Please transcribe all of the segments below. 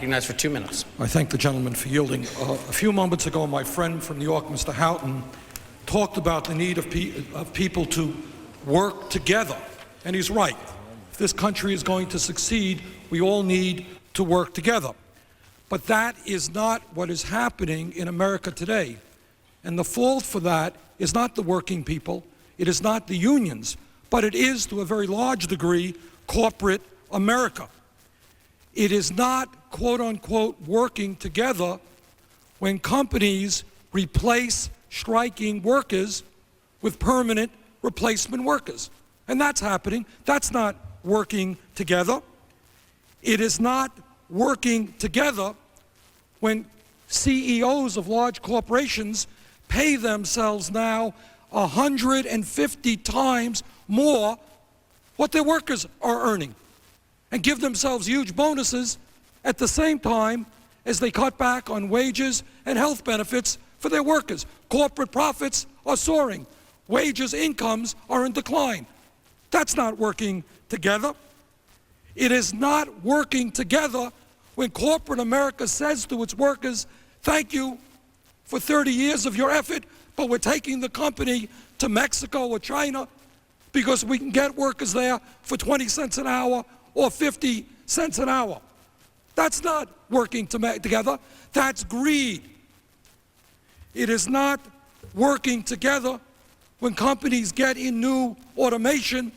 Recognized for 2 minutes. I thank the gentleman for yielding. A few moments ago, my friend from New York, Mr. Houghton, talked about the need of people to work together. And he's right. If this country is going to succeed, we all need to work together. But that is not what is happening in America today. And the fault for that is not the working people, it is not the unions, but it is, to a very large degree, corporate America. It is not, quote unquote, working together when companies replace striking workers with permanent replacement workers. And that's happening. That's not working together. It is not working together when CEOs of large corporations pay themselves now 150 times more what their workers are earning, and give themselves huge bonuses at the same time as they cut back on wages and health benefits for their workers. Corporate profits are soaring. Wages, incomes are in decline. That's not working together. It is not working together when corporate America says to its workers, thank you for 30 years of your effort, but we're taking the company to Mexico or China because we can get workers there for 20 cents an hour or 50 cents an hour. That's not working together. That's greed. It is not working together when companies get in new automation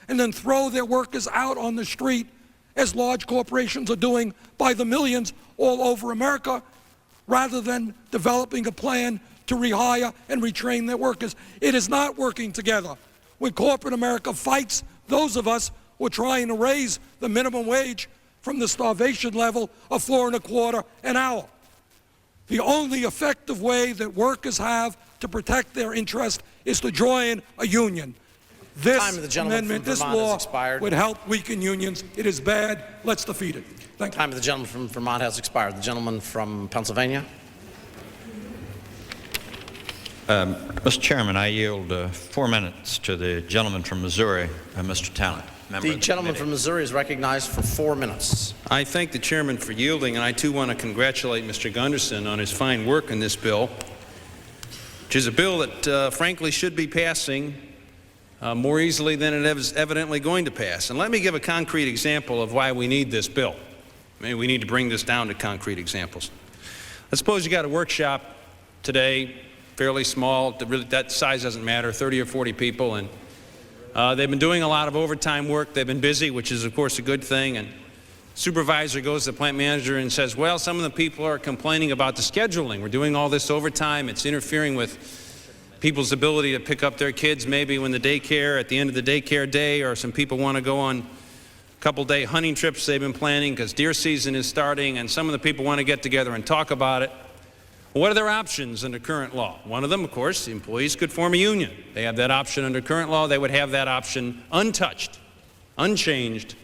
and then throw their workers out on the street, as large corporations are doing by the millions all over America, rather than developing a plan to rehire and retrain their workers. It is not working together when corporate America fights those of us who are trying to raise the minimum wage from the starvation level of $4.25 an hour. The only effective way that workers have to protect their interest is to join a union. This amendment, this law would help weaken unions. It is bad. Let's defeat it. Thank you. Time of the gentleman from Vermont has expired. The gentleman from Pennsylvania. Mr. Chairman, I yield 4 minutes to the gentleman from Missouri, Mr. Talent. The gentleman from Missouri is recognized for 4 minutes. I thank the chairman for yielding, and I too want to congratulate Mr. Gunderson on his fine work in this bill, which is a bill that frankly should be passing more easily than it is evidently going to pass. And let me give a concrete example of why we need this bill. Maybe we need to bring this down to concrete examples. Let's suppose you got a workshop today, fairly small, that size doesn't matter, 30 or 40 people, and they've been doing a lot of overtime work. They've been busy, which is, of course, a good thing. And supervisor goes to the plant manager and says, well, some of the people are complaining about the scheduling. We're doing all this overtime. It's interfering with people's ability to pick up their kids maybe when the daycare, at the end of the daycare day, or some people want to go on a couple-day hunting trips they've been planning because deer season is starting, and some of the people want to get together and talk about it. What are their options under current law? One of them, of course, the employees could form a union. They have that option under current law. They would have that option untouched, unchanged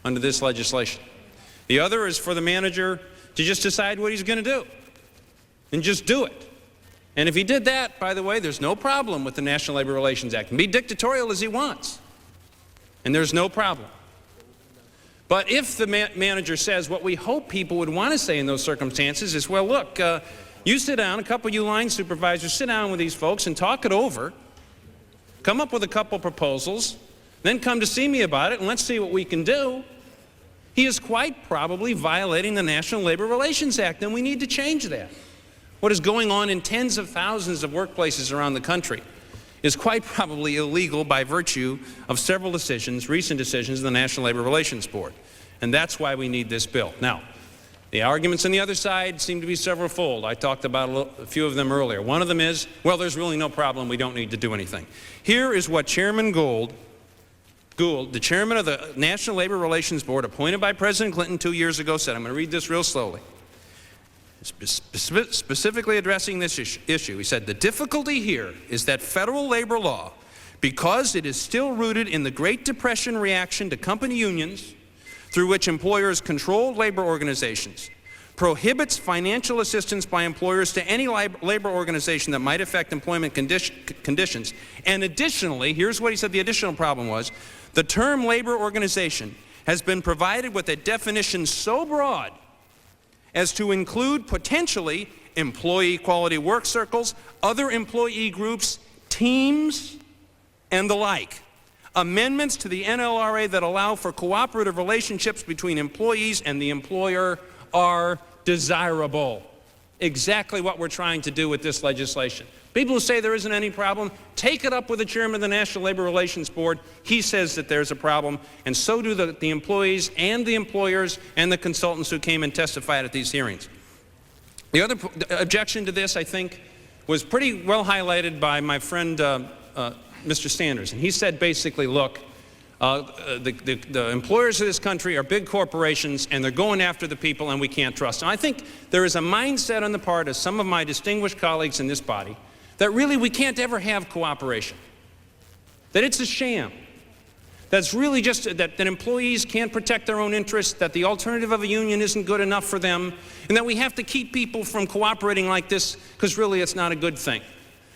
under this legislation. The other is for the manager to just decide what he's going to do and just do it. And if he did that, by the way, there's no problem with the National Labor Relations Act. He can be dictatorial as he wants, and there's no problem. But if the manager says what we hope people would want to say in those circumstances is, well, look, you sit down, a couple of you line supervisors, sit down with these folks and talk it over, come up with a couple proposals, then come to see me about it and let's see what we can do. He is quite probably violating the National Labor Relations Act, and we need to change that. What is going on in tens of thousands of workplaces around the country is quite probably illegal by virtue of several decisions, recent decisions of the National Labor Relations Board. And that's why we need this bill. Now, the arguments on the other side seem to be several-fold. I talked about a few of them earlier. One of them is, well, there's really no problem. We don't need to do anything. Here is what Chairman Gould, the chairman of the National Labor Relations Board, appointed by President Clinton 2 years ago, said. I'm going to read this real slowly. Specifically addressing this issue, he said, the difficulty here is that federal labor law, because it is still rooted in the Great Depression reaction to company unions, through which employers control labor organizations, prohibits financial assistance by employers to any labor organization that might affect employment conditions. And additionally, here's what he said the additional problem was, the term labor organization has been provided with a definition so broad as to include potentially employee equality work circles, other employee groups, teams, and the like. Amendments to the NLRA that allow for cooperative relationships between employees and the employer are desirable. Exactly what we're trying to do with this legislation. People who say there isn't any problem, take it up with the chairman of the National Labor Relations Board. He says that there's a problem, and so do the employees and the employers and the consultants who came and testified at these hearings. The other objection to this, I think, was pretty well highlighted by my friend Mr. Sanders. And he said basically, look, the employers of this country are big corporations, and they're going after the people, and we can't trust them. I think there is a mindset on the part of some of my distinguished colleagues in this body that really we can't ever have cooperation, that it's a sham, that's really just that employees can't protect their own interests, that the alternative of a union isn't good enough for them, and that we have to keep people from cooperating like this because really it's not a good thing.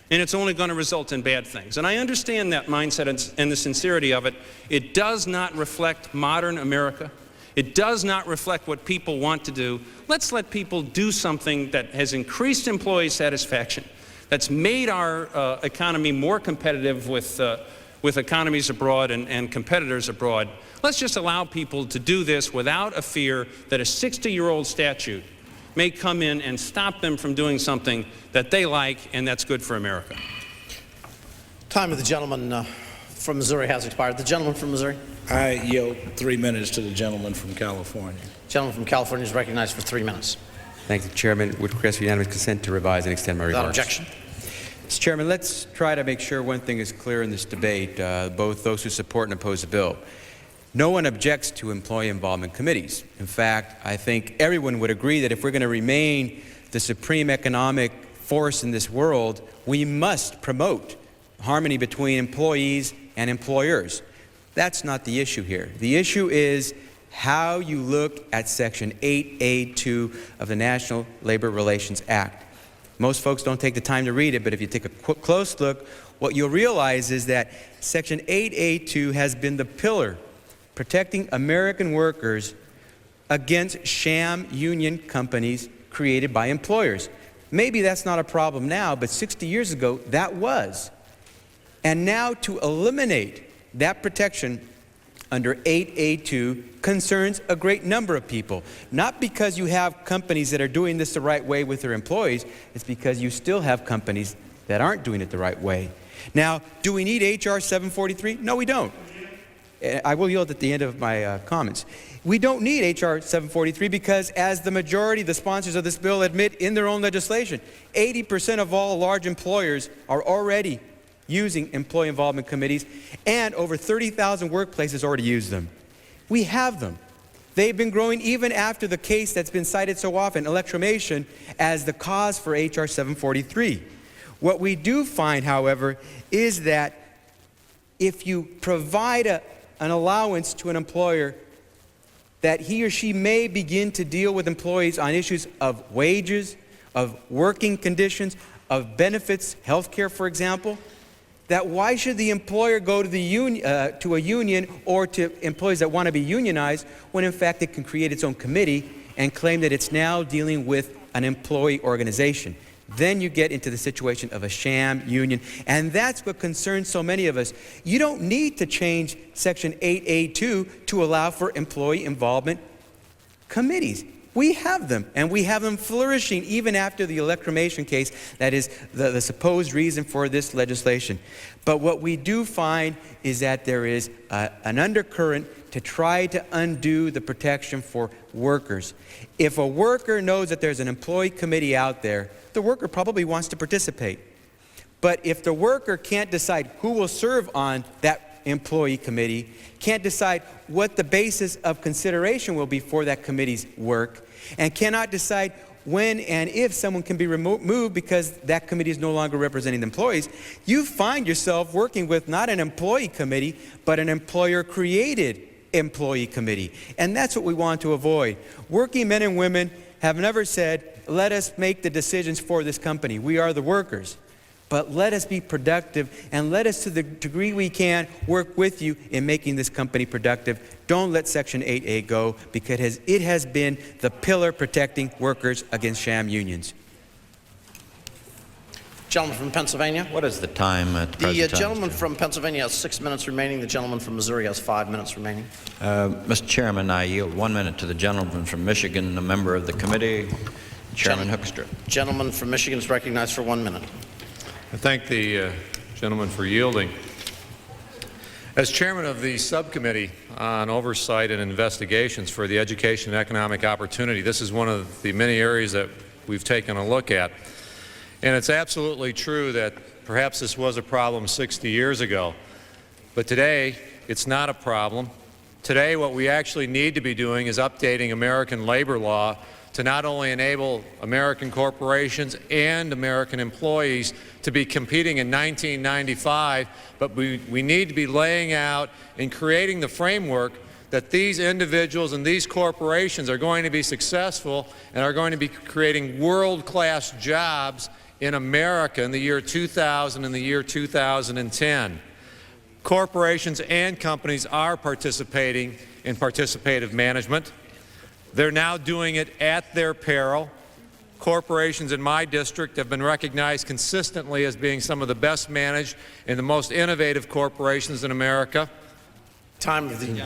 And it's only going to result in bad things. And I understand that mindset and the sincerity of it. It does not reflect modern America. It does not reflect what people want to do. Let's let people do something that has increased employee satisfaction, that's made our economy more competitive with economies abroad and competitors abroad. Let's just allow people to do this without a fear that a 60-year-old statute may come in and stop them from doing something that they like and that's good for America. Time of the gentleman from Missouri has expired. The gentleman from Missouri. I yield 3 minutes to the gentleman from California. The gentleman from California is recognized for 3 minutes. Thank you, Chairman. Would request for unanimous consent to revise and extend my Without remarks. objection. Mr. Chairman, let's try to make sure one thing is clear in this debate, both those who support and oppose the bill. No one objects to employee involvement committees. In fact, I think everyone would agree that if we're going to remain the supreme economic force in this world, we must promote harmony between employees and employers. That's not the issue here. The issue is how you look at Section 8A2 of the National Labor Relations Act. Most folks don't take the time to read it, but if you take a close look, what you'll realize is that Section 8A2 has been the pillar protecting American workers against sham union companies created by employers. Maybe that's not a problem now, but 60 years ago, that was. And now to eliminate that protection under 8A2 concerns a great number of people. Not because you have companies that are doing this the right way with their employees, it's because you still have companies that aren't doing it the right way. Now, do we need H.R. 743? No, we don't. I will yield at the end of my comments. We don't need H.R. 743 because, as the majority, the sponsors of this bill admit in their own legislation, 80% of all large employers are already using employee involvement committees, and over 30,000 workplaces already use them. We have them. They've been growing even after the case that's been cited so often, electromation, as the cause for H.R. 743. What we do find, however, is that if you provide an allowance to an employer that he or she may begin to deal with employees on issues of wages, of working conditions, of benefits, health care, for example, that why should the employer go to the union, to a union or to employees that want to be unionized when in fact it can create its own committee and claim that it's now dealing with an employee organization? Then you get into the situation of a sham union, and that's what concerns so many of us. You don't need to change Section 8A2 to allow for employee involvement committees. We have them, and we have them flourishing even after the electromation case that is the supposed reason for this legislation. But what we do find is that there is an undercurrent to try to undo the protection for workers. If a worker knows that there's an employee committee out there, the worker probably wants to participate. But if the worker can't decide who will serve on that employee committee, can't decide what the basis of consideration will be for that committee's work, and cannot decide when and if someone can be removed because that committee is no longer representing the employees, you find yourself working with not an employee committee, but an employer-created employee committee. And that's what we want to avoid. Working men and women have never said, let us make the decisions for this company. We are the workers. But let us be productive, and let us, to the degree we can, work with you in making this company productive. Don't let Section 8A go, because it has been the pillar protecting workers against sham unions. Gentleman from Pennsylvania. What is the time at the The present time, gentleman Mr. from Pennsylvania has 6 minutes remaining. The gentleman from Missouri has 5 minutes remaining. Mr. Chairman, I yield 1 minute to the gentleman from Michigan, a member of the committee, Chairman Hoekstra. Gentleman from Michigan is recognized for 1 minute. I thank the gentleman for yielding. As chairman of the subcommittee on oversight and investigations for the education and economic opportunity, this is one of the many areas that we've taken a look at. And it's absolutely true that perhaps this was a problem 60 years ago, but today it's not a problem. Today what we actually need to be doing is updating American labor law to not only enable American corporations and American employees to be competing in 1995, but we need to be laying out and creating the framework that these individuals and these corporations are going to be successful and are going to be creating world-class jobs in America in the year 2000 and the year 2010. Corporations and companies are participating in participative management. They're now doing it at their peril. Corporations in my district have been recognized consistently as being some of the best managed and the most innovative corporations in America. Time of the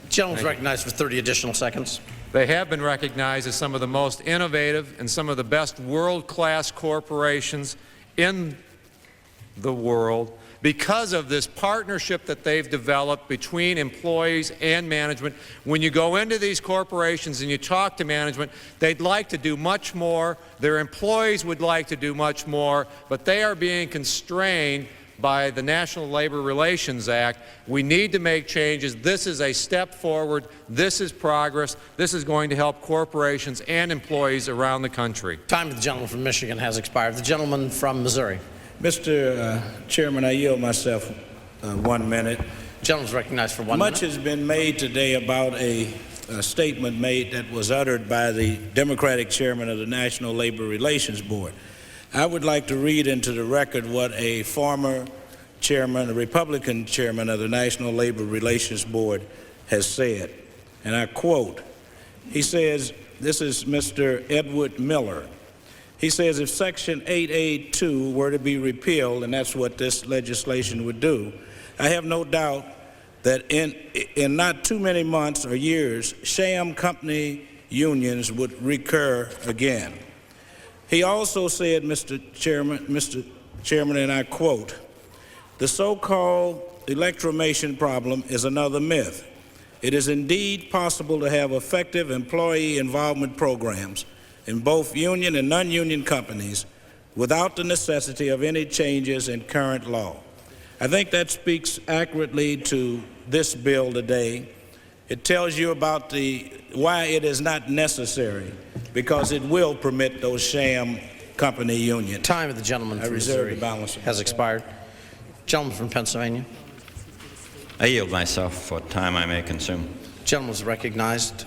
gentleman's recognized for 30 additional seconds. They have been recognized as some of the most innovative and some of the best world-class corporations in the world because of this partnership that they've developed between employees and management. When you go into these corporations and you talk to management, they'd like to do much more. Their employees would like to do much more, but they are being constrained by the National Labor Relations Act. We need to make changes. This is a step forward. This is progress. This is going to help corporations and employees around the country. Time of the gentleman from Michigan has expired. The gentleman from Missouri. Mr. Chairman, I yield myself 1 minute. Gentleman's recognized for 1 Much minute. has been made today about a statement made that was uttered by the Democratic chairman of the National Labor Relations Board. I would like to read into the record what a former chairman, a Republican chairman of the National Labor Relations Board has said. And I quote, he says, this is Mr. Edward Miller. He says, if Section 8A2 were to be repealed, and that's what this legislation would do, I have no doubt that in not too many months or years, sham company unions would recur again. He also said, Mr. Chairman, and I quote, the so-called electromation problem is another myth. It is indeed possible to have effective employee involvement programs in both union and non-union companies without the necessity of any changes in current law. I think that speaks accurately to this bill today. It tells you about why it is not necessary, because it will permit those sham company unions. Time of the gentleman from Missouri has expired. Gentleman from Pennsylvania. I yield myself what time I may consume. Gentleman is recognized.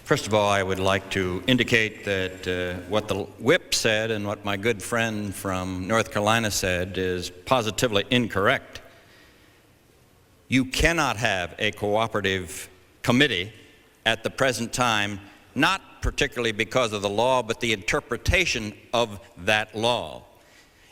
First of all, I would like to indicate that what the whip said and what my good friend from North Carolina said is positively incorrect. You cannot have a cooperative committee at the present time, not particularly because of the law, but the interpretation of that law.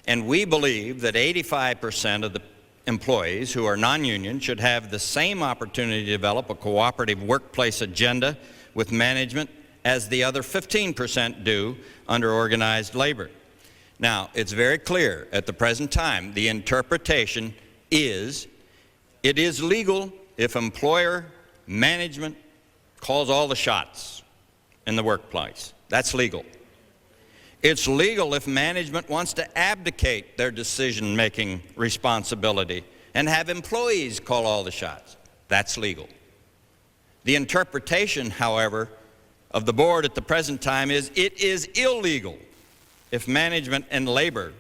And we believe that 85% of the employees who are non-union should have the same opportunity to develop a cooperative workplace agenda with management as the other 15% do under organized labor. Now, it's very clear at the present time, the interpretation is, it is legal if employer management calls all the shots in the workplace. That's legal. It's legal if management wants to abdicate their decision-making responsibility and have employees call all the shots. That's legal. The interpretation, however, of the board at the present time is it is illegal if management and labor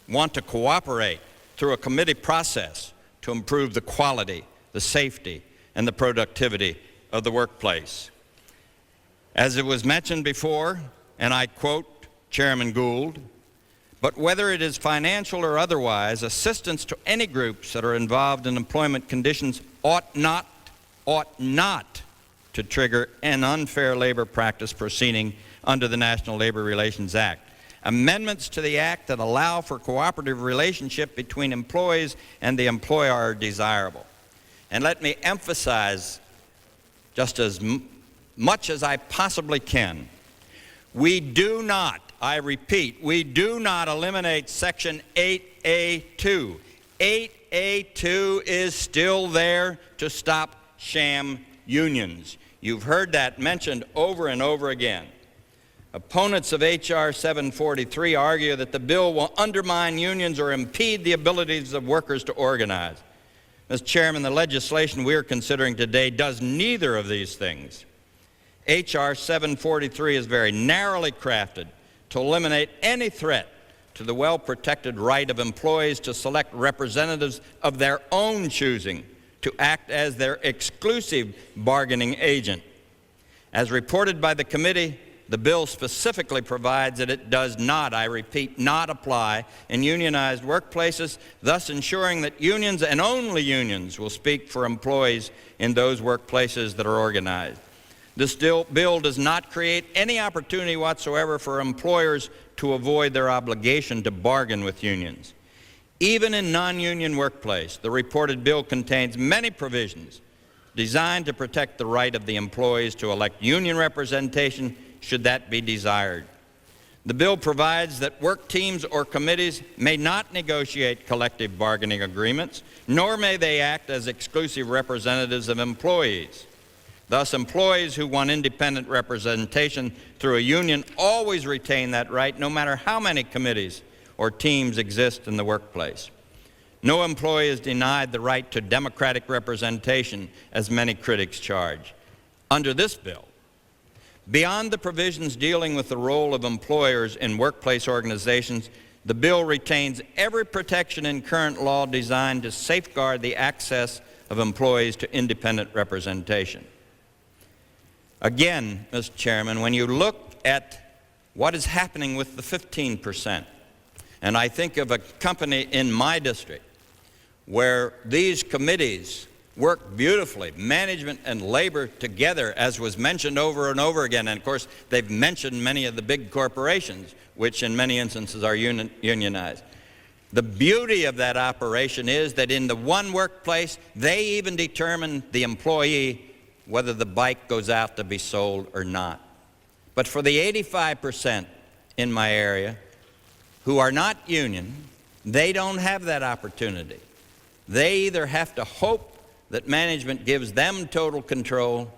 want to cooperate through a committee process to improve the quality, the safety, and the productivity of the workplace. As it was mentioned before, and I quote Chairman Gould, But whether it is financial or otherwise, assistance to any groups that are involved in employment conditions ought not to trigger an unfair labor practice proceeding under the National Labor Relations Act. Amendments to the Act that allow for cooperative relationship between employees and the employer are desirable. And let me emphasize, just as much as I possibly can, we do not, I repeat, we do not eliminate Section 8A2. 8A2 is still there to stop sham unions. You've heard that mentioned over and over again. Opponents of H.R. 743 argue that the bill will undermine unions or impede the abilities of workers to organize. Mr. Chairman, the legislation we are considering today does neither of these things. H.R. 743 is very narrowly crafted to eliminate any threat to the well-protected right of employees to select representatives of their own choosing to act as their exclusive bargaining agent. As reported by the committee, the bill specifically provides that it does not, I repeat, not apply in unionized workplaces, thus ensuring that unions and only unions will speak for employees in those workplaces that are organized. This bill does not create any opportunity whatsoever for employers to avoid their obligation to bargain with unions. Even in non-union workplace, the reported bill contains many provisions designed to protect the right of the employees to elect union representation should that be desired. The bill provides that work teams or committees may not negotiate collective bargaining agreements, nor may they act as exclusive representatives of employees. Thus, employees who want independent representation through a union always retain that right, no matter how many committees or teams exist in the workplace. No employee is denied the right to democratic representation, as many critics charge. Under this bill, beyond the provisions dealing with the role of employers in workplace organizations, the bill retains every protection in current law designed to safeguard the access of employees to independent representation. Again, Mr. Chairman, when you look at what is happening with the 15%, and I think of a company in my district where these committees work beautifully, management and labor together, as was mentioned over and over again. And of course, they've mentioned many of the big corporations, which in many instances are unionized. The beauty of that operation is that in the one workplace, they even determine the employee whether the bike goes out to be sold or not. But for the 85% in my area who are not union, they don't have that opportunity. They either have to hope that management gives them total control,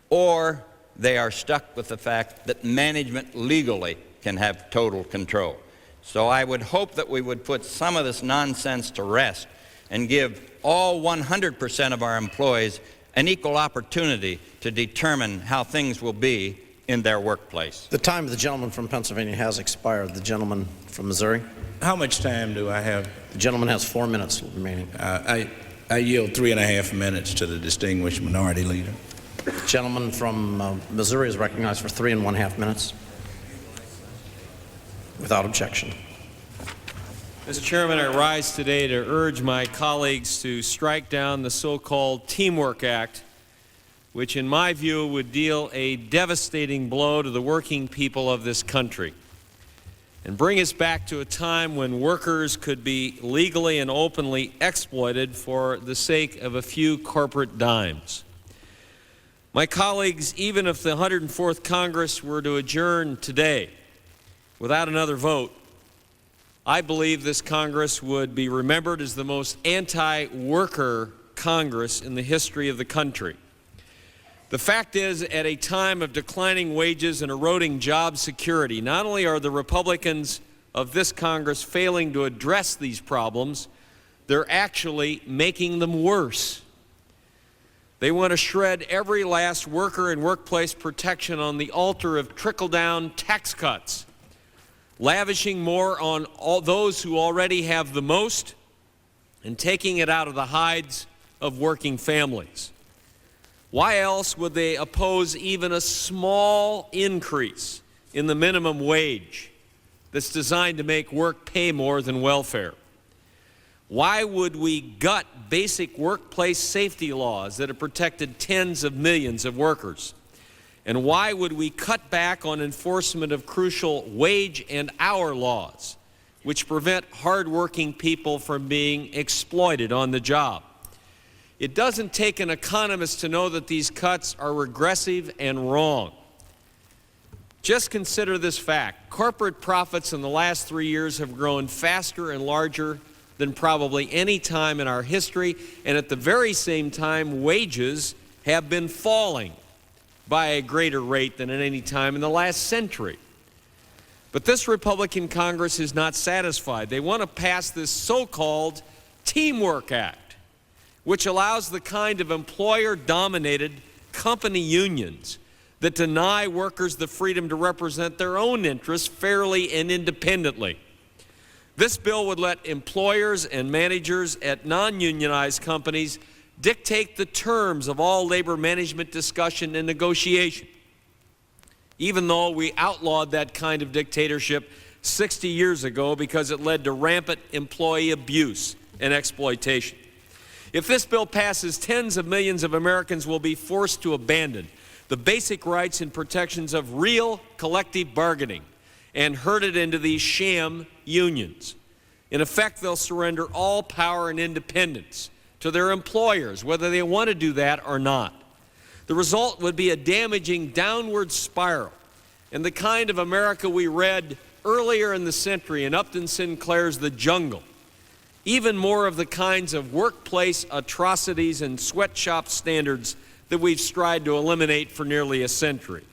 or they are stuck with the fact that management legally can have total control. So I would hope that we would put some of this nonsense to rest and give all 100% of our employees an equal opportunity to determine how things will be in their workplace. The time of the gentleman from Pennsylvania has expired. The gentleman from Missouri. How much time do I have? The gentleman has 4 minutes remaining. I yield 3.5 minutes to the distinguished minority leader. The gentleman from Missouri is recognized for 3.5 minutes. Without objection. Mr. Chairman, I rise today to urge my colleagues to strike down the so-called Teamwork Act, which in my view would deal a devastating blow to the working people of this country and bring us back to a time when workers could be legally and openly exploited for the sake of a few corporate dimes. My colleagues, even if the 104th Congress were to adjourn today without another vote, I believe this Congress would be remembered as the most anti-worker Congress in the history of the country. The fact is, at a time of declining wages and eroding job security, not only are the Republicans of this Congress failing to address these problems, they're actually making them worse. They want to shred every last worker and workplace protection on the altar of trickle-down tax cuts, lavishing more on all those who already have the most and taking it out of the hides of working families. Why else would they oppose even a small increase in the minimum wage that's designed to make work pay more than welfare? Why would we gut basic workplace safety laws that have protected tens of millions of workers? And why would we cut back on enforcement of crucial wage and hour laws, which prevent hardworking people from being exploited on the job? It doesn't take an economist to know that these cuts are regressive and wrong. Just consider this fact. Corporate profits in the last 3 years have grown faster and larger than probably any time in our history, and at the very same time, wages have been falling by a greater rate than at any time in the last century. But this Republican Congress is not satisfied. They want to pass this so-called Teamwork Act, which allows the kind of employer-dominated company unions that deny workers the freedom to represent their own interests fairly and independently. This bill would let employers and managers at non-unionized companies dictate the terms of all labor management discussion and negotiation, even though we outlawed that kind of dictatorship 60 years ago because it led to rampant employee abuse and exploitation. If this bill passes, tens of millions of Americans will be forced to abandon the basic rights and protections of real collective bargaining and herded into these sham unions. In effect, they'll surrender all power and independence to their employers, whether they want to do that or not. The result would be a damaging downward spiral, and the kind of America we read earlier in the century in Upton Sinclair's The Jungle. Even more of the kinds of workplace atrocities and sweatshop standards that we've strived to eliminate for nearly a century.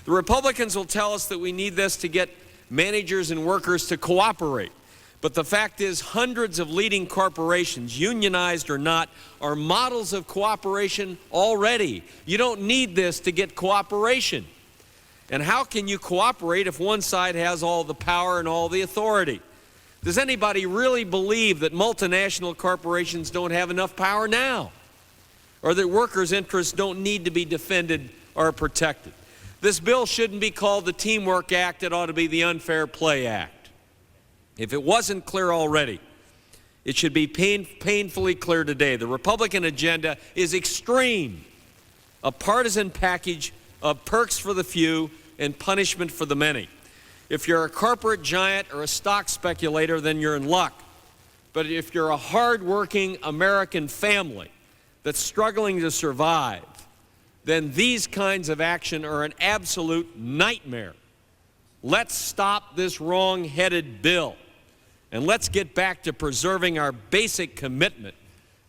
The Republicans will tell us that we need this to get managers and workers to cooperate. But the fact is, hundreds of leading corporations, unionized or not, are models of cooperation already. You don't need this to get cooperation. And how can you cooperate if one side has all the power and all the authority? Does anybody really believe that multinational corporations don't have enough power now? Or that workers' interests don't need to be defended or protected? This bill shouldn't be called the Teamwork Act. It ought to be the Unfair Play Act. If it wasn't clear already, it should be painfully clear today. The Republican agenda is extreme, a partisan package of perks for the few and punishment for the many. If you're a corporate giant or a stock speculator, then you're in luck. But if you're a hard-working American family that's struggling to survive, then these kinds of action are an absolute nightmare. Let's stop this wrong-headed bill, and let's get back to preserving our basic commitment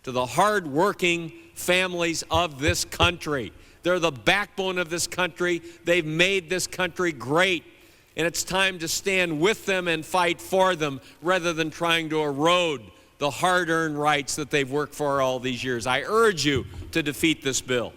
to the hard-working families of this country. They're the backbone of this country. They've made this country great, and it's time to stand with them and fight for them rather than trying to erode the hard-earned rights that they've worked for all these years. I urge you to defeat this bill.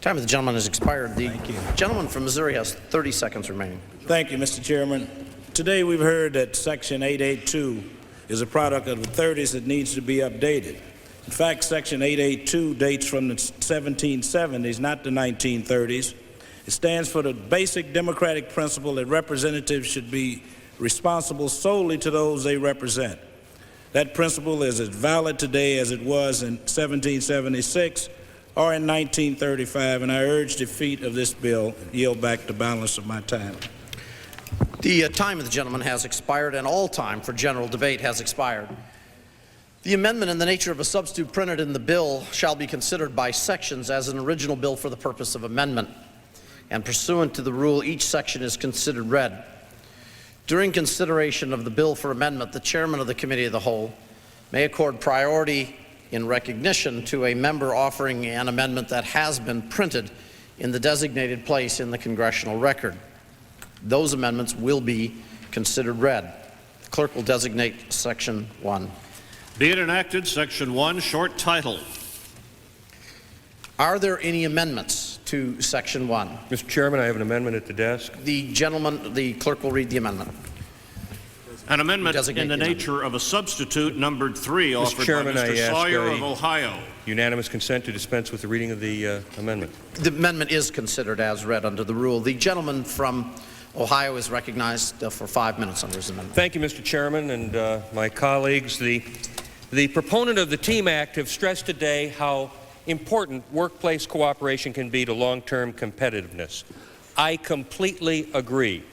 Time of the gentleman has expired. The gentleman from Missouri has 30 seconds remaining. Thank you, Mr. Chairman. Today we've heard that Section 882 is a product of the 30s that needs to be updated. In fact, Section 882 dates from the 1770s, not the 1930s. It stands for the basic democratic principle that representatives should be responsible solely to those they represent. That principle is as valid today as it was in 1776 or in 1935, and I urge defeat of this bill and yield back the balance of my time. The time of the gentleman has expired, and all time for general debate has expired. The amendment in the nature of a substitute printed in the bill shall be considered by sections as an original bill for the purpose of amendment, and pursuant to the rule, each section is considered read. During consideration of the bill for amendment, the chairman of the Committee of the Whole may accord priority in recognition to a member offering an amendment that has been printed in the designated place in the congressional record. Those amendments will be considered read. The clerk will designate Section 1. Be it enacted, Section 1, short title. Are there any amendments to Section 1? Mr. Chairman, I have an amendment at the desk. The clerk will read the amendment. An amendment in the nature of a substitute numbered 3 offered by Mr. Sawyer of Ohio. Unanimous consent to dispense with the reading of the amendment. The amendment is considered as read under the rule. The gentleman from Ohio is recognized for 5 minutes under his amendment. Thank you, Mr. Chairman, and my colleagues. The proponent of the TEAM Act have stressed today how important workplace cooperation can be to long-term competitiveness. I completely agree.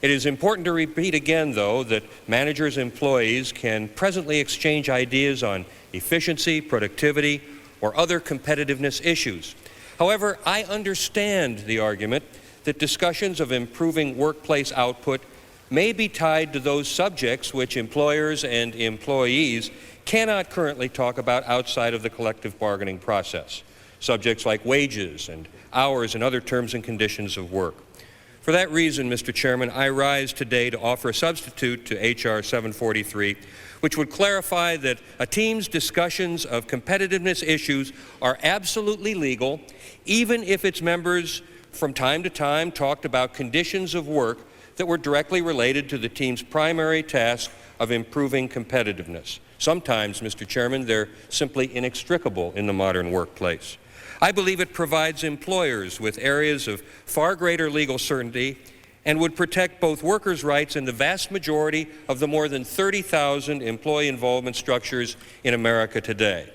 It is important to repeat again, though, that managers and employees can presently exchange ideas on efficiency, productivity, or other competitiveness issues. However, I understand the argument that discussions of improving workplace output may be tied to those subjects which employers and employees cannot currently talk about outside of the collective bargaining process, subjects like wages and hours and other terms and conditions of work. For that reason, Mr. Chairman, I rise today to offer a substitute to H.R. 743, which would clarify that a team's discussions of competitiveness issues are absolutely legal, even if its members from time to time talked about conditions of work that were directly related to the team's primary task of improving competitiveness. Sometimes, Mr. Chairman, they're simply inextricable in the modern workplace. I believe it provides employers with areas of far greater legal certainty and would protect both workers' rights and the vast majority of the more than 30,000 employee involvement structures in America today.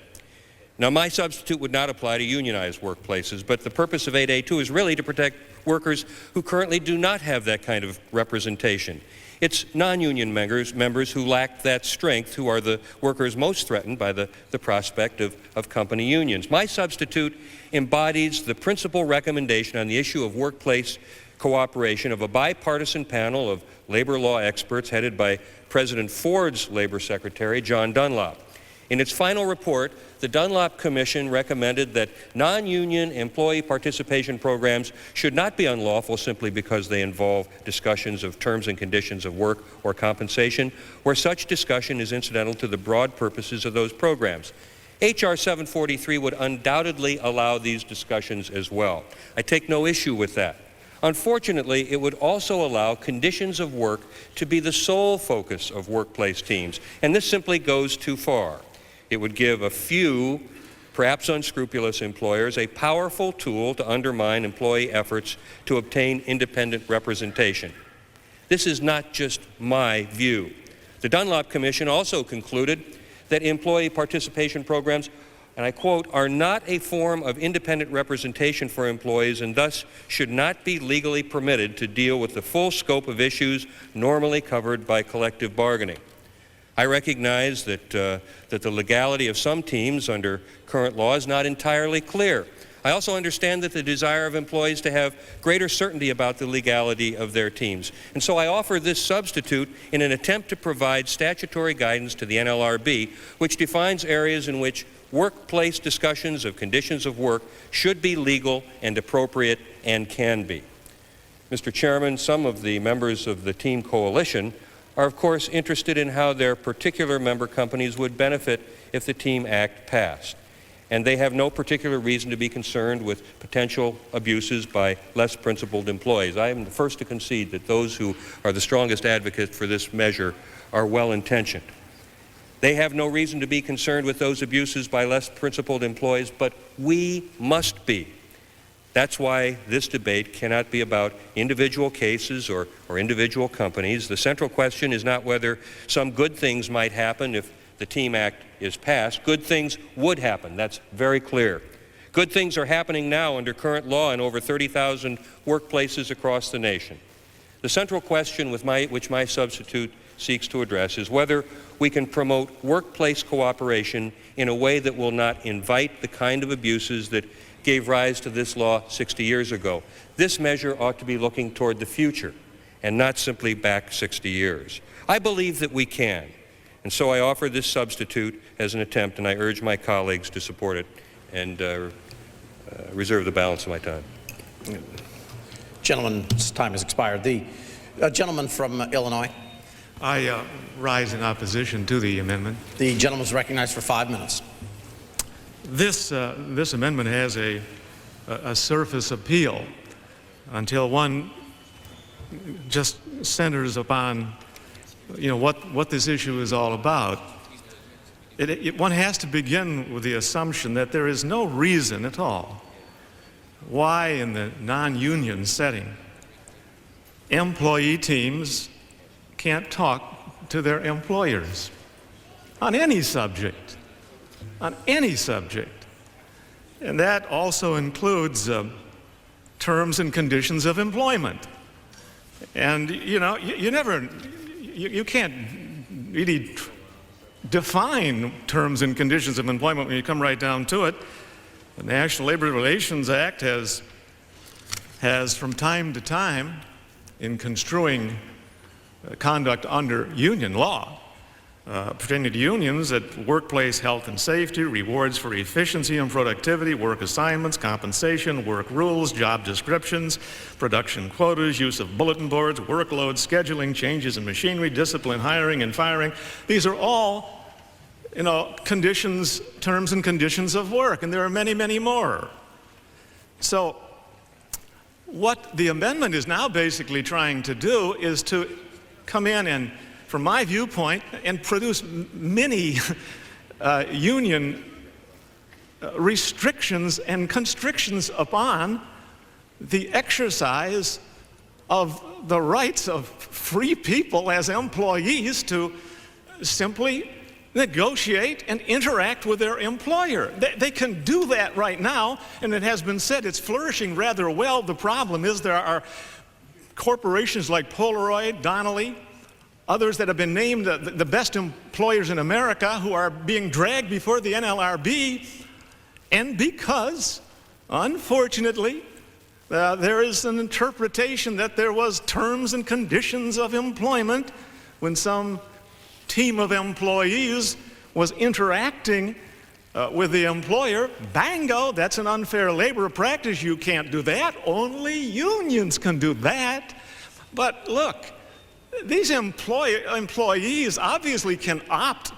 Now, my substitute would not apply to unionized workplaces, but the purpose of 8A2 is really to protect workers who currently do not have that kind of representation. It's non-union members who lack that strength who are the workers most threatened by the prospect of company unions. My substitute embodies the principal recommendation on the issue of workplace cooperation of a bipartisan panel of labor law experts headed by President Ford's Labor Secretary, John Dunlop. In its final report, the Dunlop Commission recommended that non-union employee participation programs should not be unlawful simply because they involve discussions of terms and conditions of work or compensation, where such discussion is incidental to the broad purposes of those programs. H.R. 743 would undoubtedly allow these discussions as well. I take no issue with that. Unfortunately, it would also allow conditions of work to be the sole focus of workplace teams, and this simply goes too far. It would give a few, perhaps unscrupulous employers a powerful tool to undermine employee efforts to obtain independent representation. This is not just my view. The Dunlop Commission also concluded that employee participation programs, and I quote, are not a form of independent representation for employees and thus should not be legally permitted to deal with the full scope of issues normally covered by collective bargaining. I recognize that the legality of some teams under current law is not entirely clear. I also understand that the desire of employees to have greater certainty about the legality of their teams. And so I offer this substitute in an attempt to provide statutory guidance to the NLRB, which defines areas in which workplace discussions of conditions of work should be legal and appropriate and can be. Mr. Chairman, some of the members of the Team Coalition are, of course, interested in how their particular member companies would benefit if the TEAM Act passed. And they have no particular reason to be concerned with potential abuses by less principled employees. I am the first to concede that those who are the strongest advocates for this measure are well-intentioned. They have no reason to be concerned with those abuses by less principled employees, but we must be. That's why this debate cannot be about individual cases or individual companies. The central question is not whether some good things might happen if the TEAM Act is passed. Good things would happen. That's very clear. Good things are happening now under current law in over 30,000 workplaces across the nation. The central question which my substitute seeks to address is whether we can promote workplace cooperation in a way that will not invite the kind of abuses that gave rise to this law 60 years ago. This measure ought to be looking toward the future and not simply back 60 years. I believe that we can, and so I offer this substitute as an attempt, and I urge my colleagues to support it and reserve the balance of my time. Gentleman's time has expired. The gentleman from Illinois. I rise in opposition to the amendment. The gentleman is recognized for 5 minutes. This amendment has a surface appeal until one just centers upon, what this issue is all about. One has to begin with the assumption that there is no reason at all why in the non-union setting employee teams can't talk to their employers on any subject, on any subject. And that also includes terms and conditions of employment. And, you know, you can't really define terms and conditions of employment when you come right down to it. The National Labor Relations Act has from time to time, in construing conduct under union law, pertaining to unions, that workplace health and safety, rewards for efficiency and productivity, work assignments, compensation, work rules, job descriptions, production quotas, use of bulletin boards, workload scheduling, changes in machinery, discipline, hiring and firing. These are all, you know, conditions, terms and conditions of work, and there are many, many more. So what the amendment is now basically trying to do is to come in and, from my viewpoint, and produce many union restrictions and constrictions upon the exercise of the rights of free people as employees to simply negotiate and interact with their employer. They can do that right now, and it has been said it's flourishing rather well. The problem is there are corporations like Polaroid, Donnelly, others that have been named the best employers in America who are being dragged before the NLRB, and because, unfortunately, there is an interpretation that there was terms and conditions of employment when some team of employees was interacting with the employer. Bango, that's an unfair labor practice. You can't do that. Only unions can do that. But look, these employees obviously can opt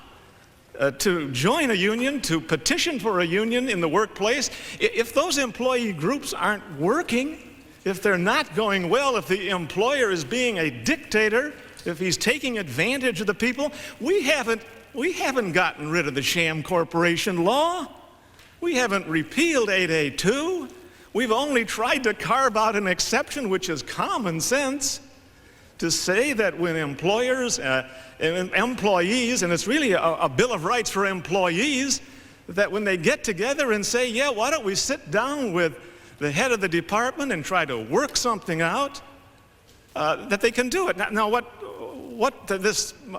to join a union, to petition for a union in the workplace. If those employee groups aren't working, if they're not going well, if the employer is being a dictator, if he's taking advantage of the people, we haven't gotten rid of the sham corporation law. We haven't repealed 8A2. We've only tried to carve out an exception, which is common sense, to say that when employers and employees, and it's really a Bill of Rights for employees, that when they get together and say, yeah, why don't we sit down with the head of the department and try to work something out, that they can do it. Now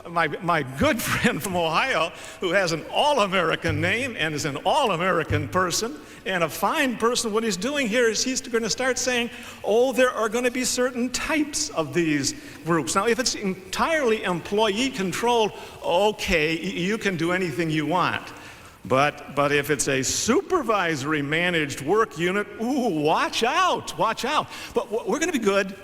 my good friend from Ohio, who has an all-American name and is an all-American person and a fine person, what he's doing here is he's going to start saying, oh, there are going to be certain types of these groups. Now, if it's entirely employee-controlled, okay, you can do anything you want. But if it's a supervisory managed work unit, ooh, watch out, watch out. But we're going to be good.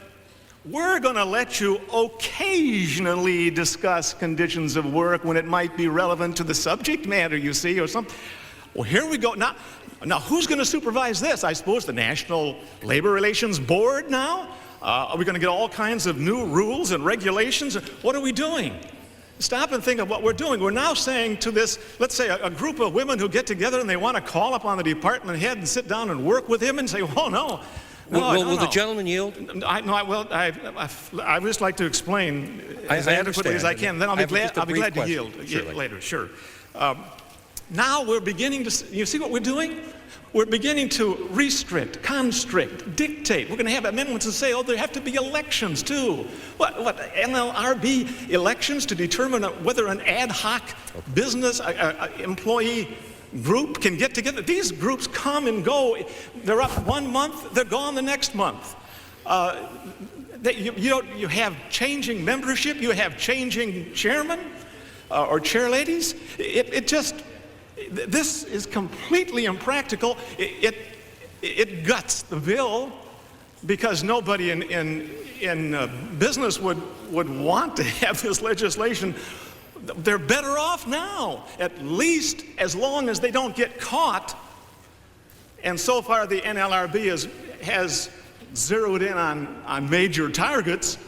We're going to let you occasionally discuss conditions of work when it might be relevant to the subject matter, you see, or something. Well, here we go. Now who's going to supervise this? I suppose the National Labor Relations Board now? Are we going to get all kinds of new rules and regulations? What are we doing? Stop and think of what we're doing. We're now saying to this, let's say a group of women who get together and they want to call up on the department head and sit down and work with him and say, oh, no. Will the gentleman yield? I would just like to explain as adequately as I can. Then I'll be glad to yield later. Sure. Now we're beginning to. You see what we're doing? We're beginning to restrict, constrict, dictate. We're going to have amendments that say, oh, there have to be elections too. What NLRB elections to determine whether an ad hoc business employee group can get together. These groups come and go. They're up one month, they're gone the next month. You have changing membership, you have changing chairmen or chairladies. This is completely impractical. It guts the bill because nobody in business would want to have this legislation. They're better off now, at least as long as they don't get caught. And so far the NLRB has zeroed in on major targets,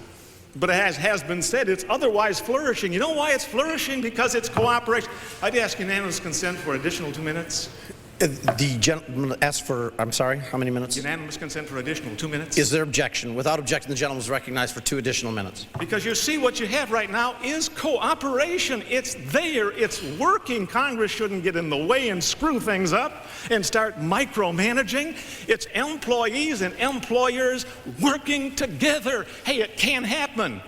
but it has been said it's otherwise flourishing. You know why it's flourishing? Because it's cooperation. I'd ask unanimous consent for additional 2 minutes. The gentleman asked for, I'm sorry, how many minutes? Unanimous consent for additional 2 minutes. Is there objection? Without objection, the gentleman is recognized for 2 additional minutes. Because you see, what you have right now is cooperation. It's there. It's working. Congress shouldn't get in the way and screw things up and start micromanaging. It's employees and employers working together. Hey, it can happen.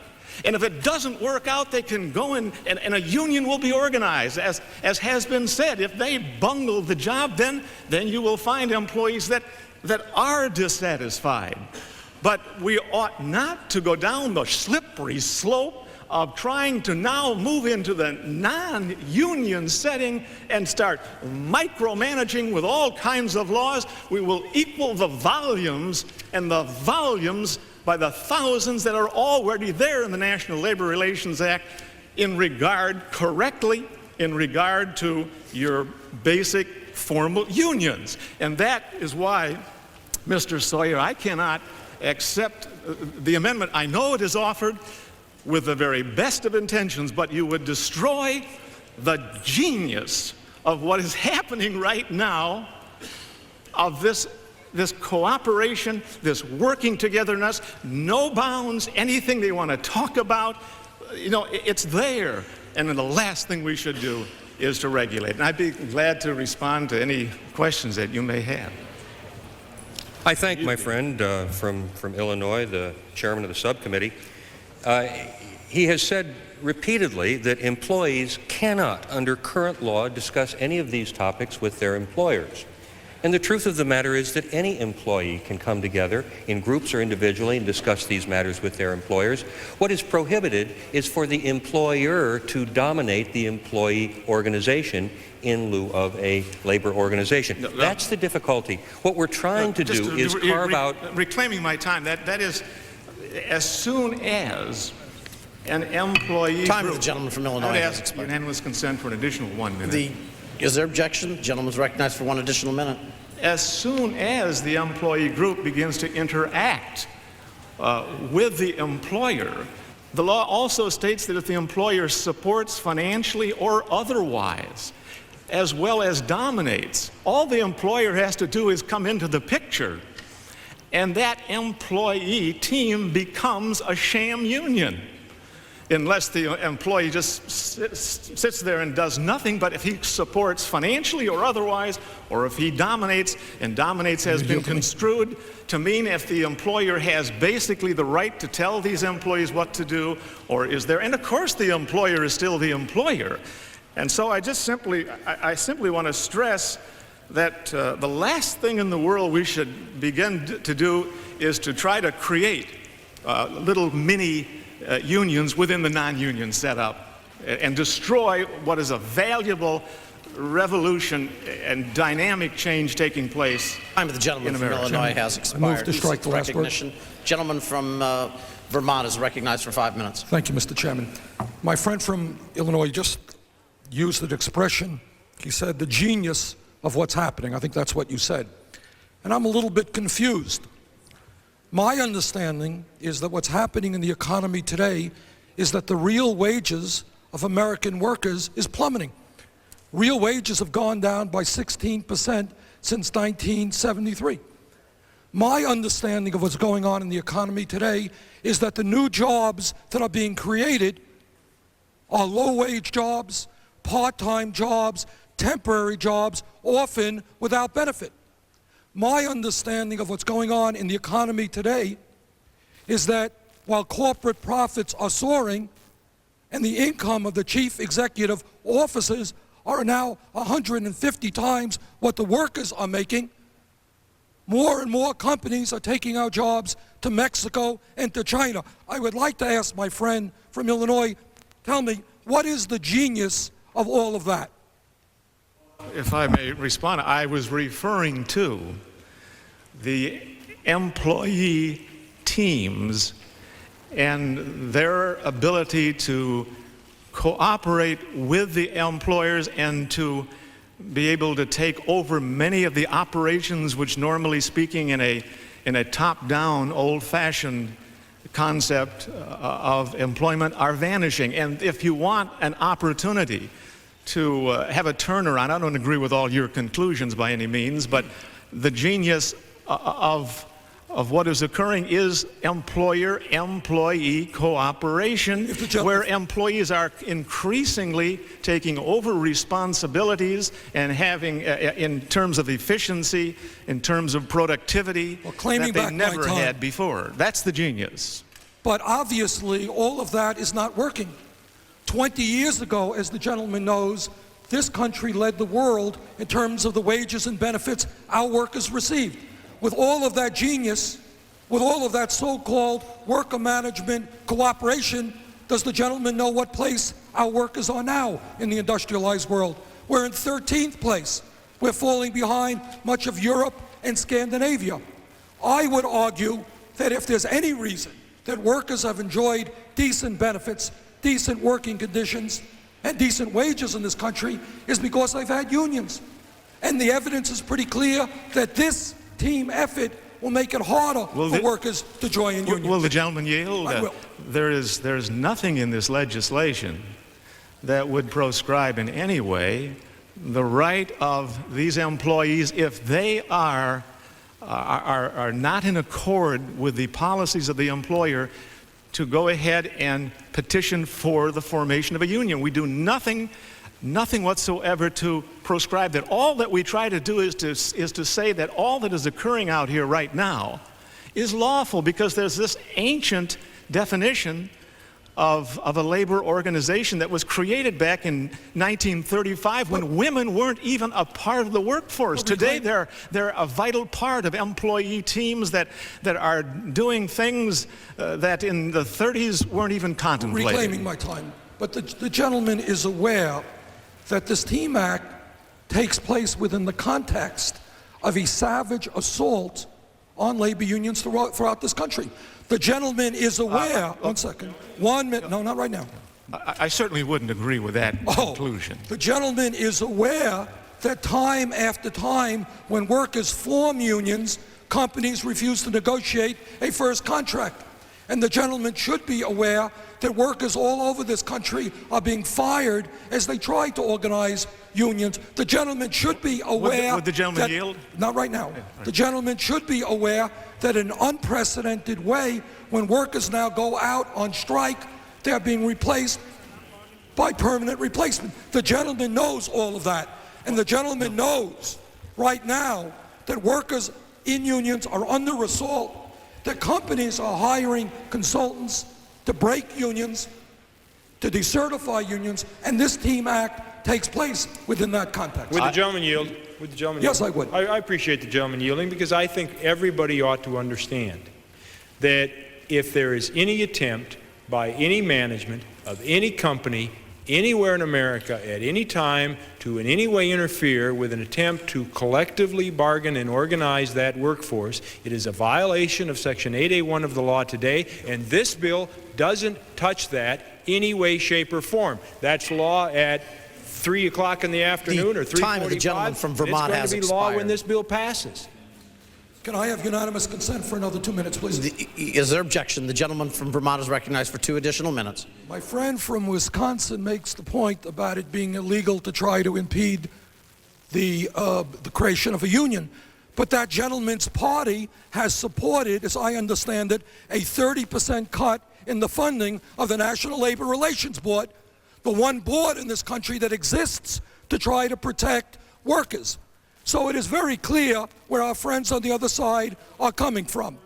And if it doesn't work out, they can go in and a union will be organized. As has been said, if they bungle the job, then you will find employees that are dissatisfied. But we ought not to go down the slippery slope of trying to now move into the non-union setting and start micromanaging with all kinds of laws. We will equal the volumes, and the volumes by the thousands that are already there in the National Labor Relations Act correctly in regard to your basic formal unions. And that is why, Mr. Sawyer, I cannot accept the amendment. I know it is offered with the very best of intentions, but you would destroy the genius of what is happening right now, of this cooperation, this working togetherness, no bounds, anything they want to talk about, it's there. And then the last thing we should do is to regulate. And I'd be glad to respond to any questions that you may have. I thank my friend from Illinois, the chairman of the subcommittee. He has said repeatedly that employees cannot, under current law, discuss any of these topics with their employers. And the truth of the matter is that any employee can come together in groups or individually and discuss these matters with their employers. What is prohibited is for the employer to dominate the employee organization in lieu of a labor organization. That's the difficulty. What we're trying to do is carve out... Reclaiming my time, that is, as soon as an employee... Time of the gentleman from Illinois has expired. I would ask unanimous consent for an additional 1 minute. Is there objection? The gentleman is recognized for 1 additional minute. As soon as the employee group begins to interact with the employer, the law also states that if the employer supports financially or otherwise, as well as dominates, all the employer has to do is come into the picture, and that employee team becomes a sham union. Unless the employee just sits there and does nothing. But if he supports financially or otherwise, or if he dominates, and dominates has been construed to mean if the employer has basically the right to tell these employees what to do, or is there, and of course the employer is still the employer. And so I simply want to stress that the last thing in the world we should begin to do is to try to create little mini unions within the non-union setup and destroy what is a valuable revolution and dynamic change taking place. Time of the gentleman from Illinois has expired. I move to strike the last word. Gentleman from Vermont is recognized for 5 minutes. Thank you, Mr. Chairman. My friend from Illinois just used an expression. He said the genius of what's happening. I think that's what you said. And I'm a little bit confused. My understanding is that what's happening in the economy today is that the real wages of American workers is plummeting. Real wages have gone down by 16% since 1973. My understanding of what's going on in the economy today is that the new jobs that are being created are low-wage jobs, part-time jobs, temporary jobs, often without benefit. My understanding of what's going on in the economy today is that while corporate profits are soaring and the income of the chief executive officers are now 150 times what the workers are making, more and more companies are taking our jobs to Mexico and to China. I would like to ask my friend from Illinois, tell me, what is the genius of all of that? If I may respond, I was referring to the employee teams and their ability to cooperate with the employers and to be able to take over many of the operations which, normally speaking, in a top-down, old-fashioned concept of employment are vanishing. And if you want an opportunity have a turnaround. I don't agree with all your conclusions by any means, but the genius of what is occurring is employer-employee cooperation, where employees are increasingly taking over responsibilities and having, in terms of efficiency, in terms of productivity, that they never had before. That's the genius. But obviously, all of that is not working. 20 years ago, as the gentleman knows, this country led the world in terms of the wages and benefits our workers received. With all of that genius, with all of that so-called worker management cooperation, does the gentleman know what place our workers are now in the industrialized world? We're in 13th place. We're falling behind much of Europe and Scandinavia. I would argue that if there's any reason that workers have enjoyed decent benefits, decent working conditions, and decent wages in this country, is because they've had unions. And the evidence is pretty clear that this team effort will make it harder for workers to join in unions. Will the gentleman yield? I will. There is nothing in this legislation that would proscribe in any way the right of these employees, if they are not in accord with the policies of the employer, to go ahead and petition for the formation of a union. We do nothing whatsoever to proscribe that. All that we try to do is to say that all that is occurring out here right now is lawful, because there's this ancient definition of a labor organization that was created back in 1935 when women weren't even a part of the workforce. Today they're a vital part of employee teams that are doing things that in the 30s weren't even contemplated. Reclaiming my time. But the gentleman is aware that this Team Act takes place within the context of a savage assault on labor unions throughout this country. The gentleman is aware, 1 second, 1 minute, no, not right now. I certainly wouldn't agree with that conclusion. The gentleman is aware that time after time, when workers form unions, companies refuse to negotiate a first contract. And the gentleman should be aware that workers all over this country are being fired as they try to organize unions. The gentleman should be aware. Would the gentleman yield? Not right now. The gentleman should be aware that in an unprecedented way, when workers now go out on strike, they're being replaced by permanent replacement. The gentleman knows all of that. And the gentleman knows right now that workers in unions are under assault, that companies are hiring consultants to break unions, to decertify unions, and this Team Act takes place within that context. Would the gentleman yield? Would the gentleman Yes, yield? I would. I appreciate the gentleman yielding, because I think everybody ought to understand that if there is any attempt by any management of any company anywhere in America at any time to in any way interfere with an attempt to collectively bargain and organize that workforce, it is a violation of Section 8A1 of the law today, and this bill doesn't touch that any way, shape, or form. That's law at 3 o'clock in the afternoon or 3:45. The time of the gentleman from Vermont has expired. It's going to be law when this bill passes. Can I have unanimous consent for another 2 minutes, please? Is there objection? The gentleman from Vermont is recognized for 2 additional minutes. My friend from Wisconsin makes the point about it being illegal to try to impede the creation of a union. But that gentleman's party has supported, as I understand it, a 30% cut in the funding of the National Labor Relations Board, the one board in this country that exists to try to protect workers. So it is very clear where our friends on the other side are coming from.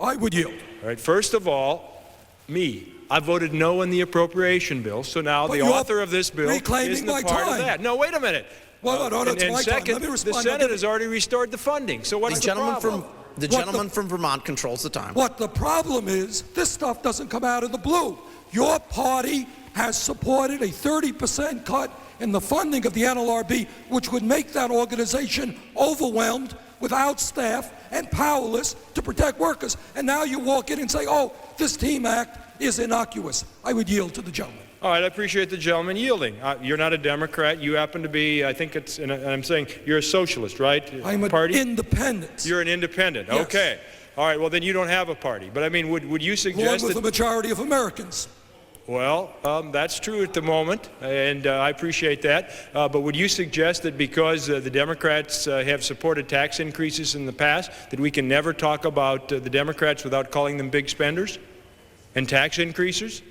I would yield. All right, first of all, I voted no in the appropriation bill, so now the author of this bill isn't a part of that. No, wait a minute. Well, no, it's my second, time. Let me respond. the Senate has already restored the funding, so what's the problem? The gentleman from Vermont controls the time. What the problem is, this stuff doesn't come out of the blue. Your party has supported a 30% cut in the funding of the NLRB, which would make that organization overwhelmed, without staff, and powerless to protect workers. And now you walk in and say, oh, this Team Act is innocuous. I would yield to the gentleman. All right, I appreciate the gentleman yielding. You're not a Democrat. You happen to be, I think it's, and I'm saying you're a socialist, right? I'm an independent. You're an independent. Yes. Okay. All right, well, then you don't have a party. But I mean, would you suggest Along with the majority of Americans. Well, that's true at the moment, and I appreciate that. But would you suggest that because the Democrats have supported tax increases in the past, that we can never talk about the Democrats without calling them big spenders and tax increasers?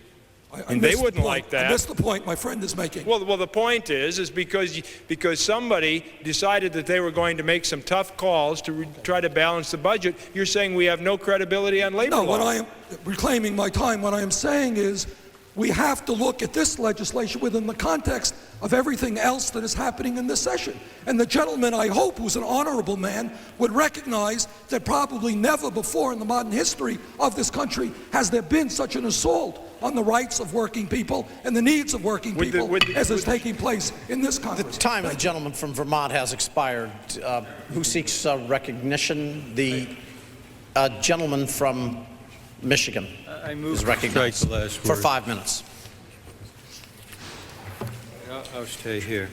And they wouldn't like that. I missed the point my friend is making. Well, the point is because somebody decided that they were going to make some tough calls to try to balance the budget, you're saying we have no credibility on labor law. No, what I am reclaiming my time, what I am saying is we have to look at this legislation within the context of everything else that is happening in this session. And the gentleman, I hope, who's an honorable man, would recognize that probably never before in the modern history of this country has there been such an assault on the rights of working people and the needs of working people as is taking place in this Congress. The time of the gentleman from Vermont has expired. Who seeks recognition? The gentleman from Michigan is recognized for 5 minutes. I'll stay here.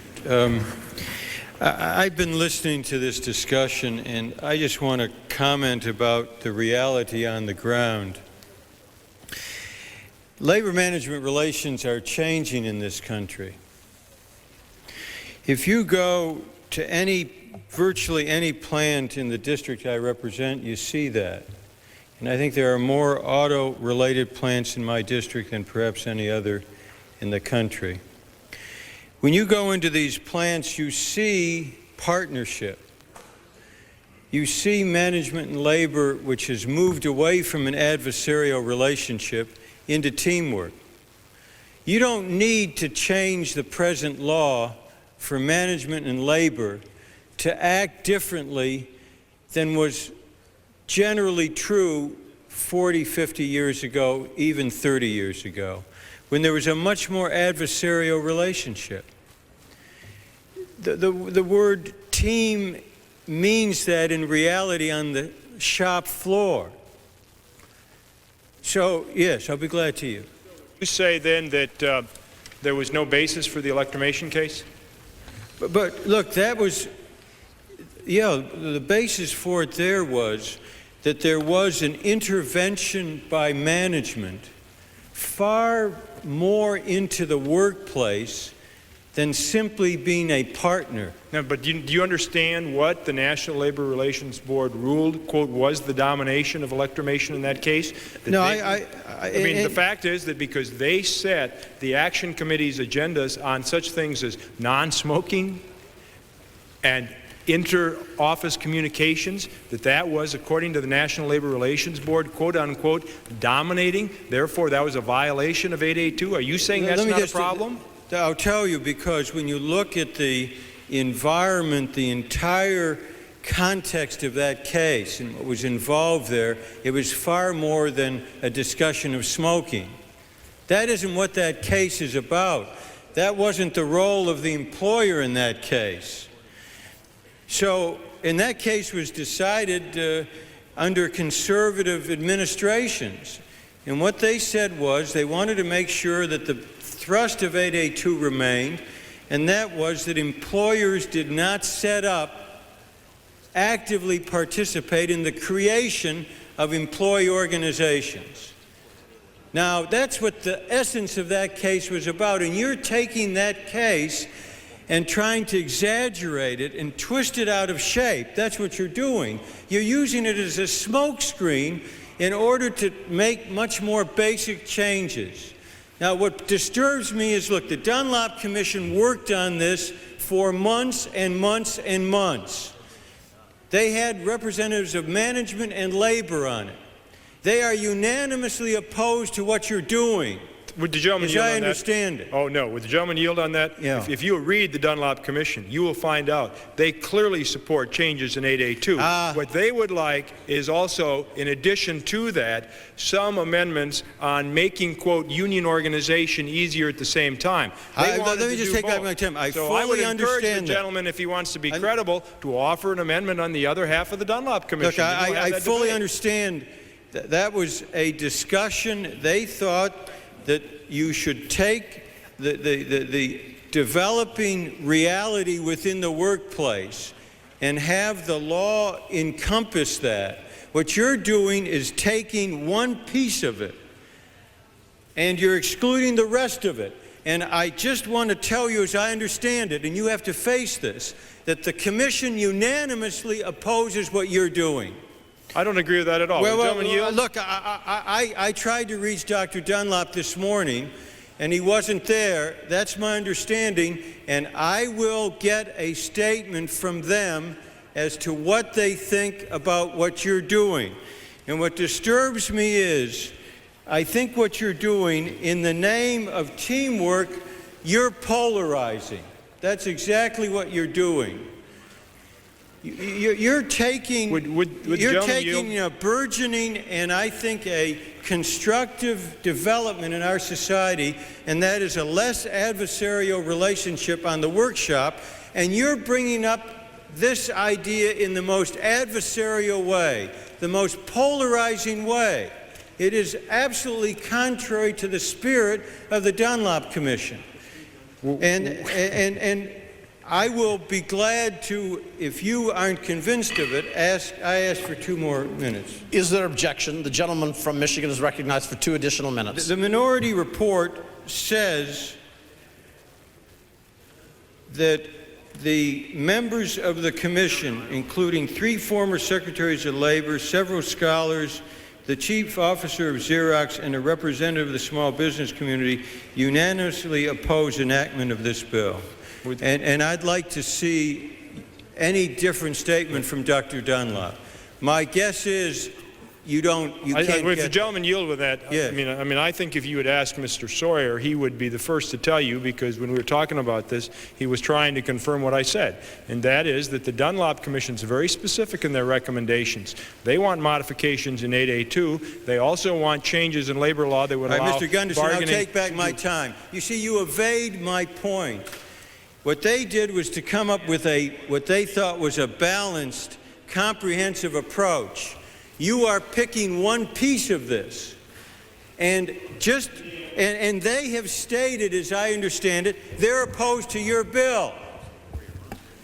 I've been listening to this discussion, and I just want to comment about the reality on the ground. Labor management relations are changing in this country. If you go to virtually any plant in the district I represent, you see that. And I think there are more auto-related plants in my district than perhaps any other in the country. When you go into these plants, you see partnership. You see management and labor, which has moved away from an adversarial relationship into teamwork. You don't need to change the present law for management and labor to act differently than was generally true 40, 50 years ago, even 30 years ago, when there was a much more adversarial relationship. The word team means that in reality on the shop floor. So, yes, I'll be glad to you. You say then that there was no basis for the electromation case? But look, that was, the basis for it there was that there was an intervention by management far more into the workplace than simply being a partner. No, but do you understand what the National Labor Relations Board ruled, quote, was the domination of electromation in that case? No, I mean, the fact is that because they set the Action Committee's agendas on such things as non-smoking and inter-office communications, that was, according to the National Labor Relations Board, quote unquote, dominating. Therefore, that was a violation of 882. Are you saying that's not a problem? I'll tell you, because when you look at the environment, the entire context of that case and what was involved there, it was far more than a discussion of smoking. That isn't what that case is about. That wasn't the role of the employer in that case. So, and that case was decided under conservative administrations. And what they said was they wanted to make sure that the thrust of 882 remained, and that was that employers did not set up, actively participate in the creation of employee organizations. Now, that's what the essence of that case was about, and you're taking that case and trying to exaggerate it and twist it out of shape. That's what you're doing. You're using it as a smokescreen in order to make much more basic changes. Now, what disturbs me is, look, the Dunlop Commission worked on this for months and months and months. They had representatives of management and labor on it. They are unanimously opposed to what you're doing. Would the gentleman yield on that? As I understand it. Oh, no. Would the gentleman yield on that? Yeah. If you read the Dunlop Commission, you will find out they clearly support changes in 882. What they would like is also, in addition to that, some amendments on making, quote, union organization easier at the same time. Let me just take back my time. I fully understand that. I would encourage the gentleman, if he wants to be credible, to offer an amendment on the other half of the Dunlop Commission. Look, I fully understand that was a discussion. They thought that you should take the developing reality within the workplace and have the law encompass that. What you're doing is taking one piece of it and you're excluding the rest of it. And I just want to tell you, as I understand it, and you have to face this, that the Commission unanimously opposes what you're doing. I don't agree with that at all. Look, I tried to reach Dr. Dunlop this morning, and he wasn't there. That's my understanding, and I will get a statement from them as to what they think about what you're doing. And what disturbs me is, I think what you're doing, in the name of teamwork, you're polarizing. That's exactly what you're doing. You're taking a burgeoning and I think a constructive development in our society, and that is a less adversarial relationship on the workshop, and you're bringing up this idea in the most adversarial way, the most polarizing way. It is absolutely contrary to the spirit of the Dunlop Commission. And I will be glad to, if you aren't convinced of it, I ask for 2 more minutes. Is there objection? The gentleman from Michigan is recognized for 2 additional minutes. The minority report says that the members of the Commission, including 3 former secretaries of labor, several scholars, the chief officer of Xerox, and a representative of the small business community, unanimously oppose enactment of this bill. And I'd like to see any different statement from Dr. Dunlop. My guess is you can't If the gentleman yield with that, yeah. I mean, I think if you had asked Mr. Sawyer, he would be the first to tell you, because when we were talking about this, he was trying to confirm what I said, and that is that the Dunlop Commission is very specific in their recommendations. They want modifications in 8A2. They also want changes in labor law that would allow Mr. Gunderson, bargaining. I'll take back my time. You see, you evade my point. What they did was to come up with what they thought was a balanced, comprehensive approach. You are picking one piece of this, and they have stated, as I understand it, they're opposed to your bill.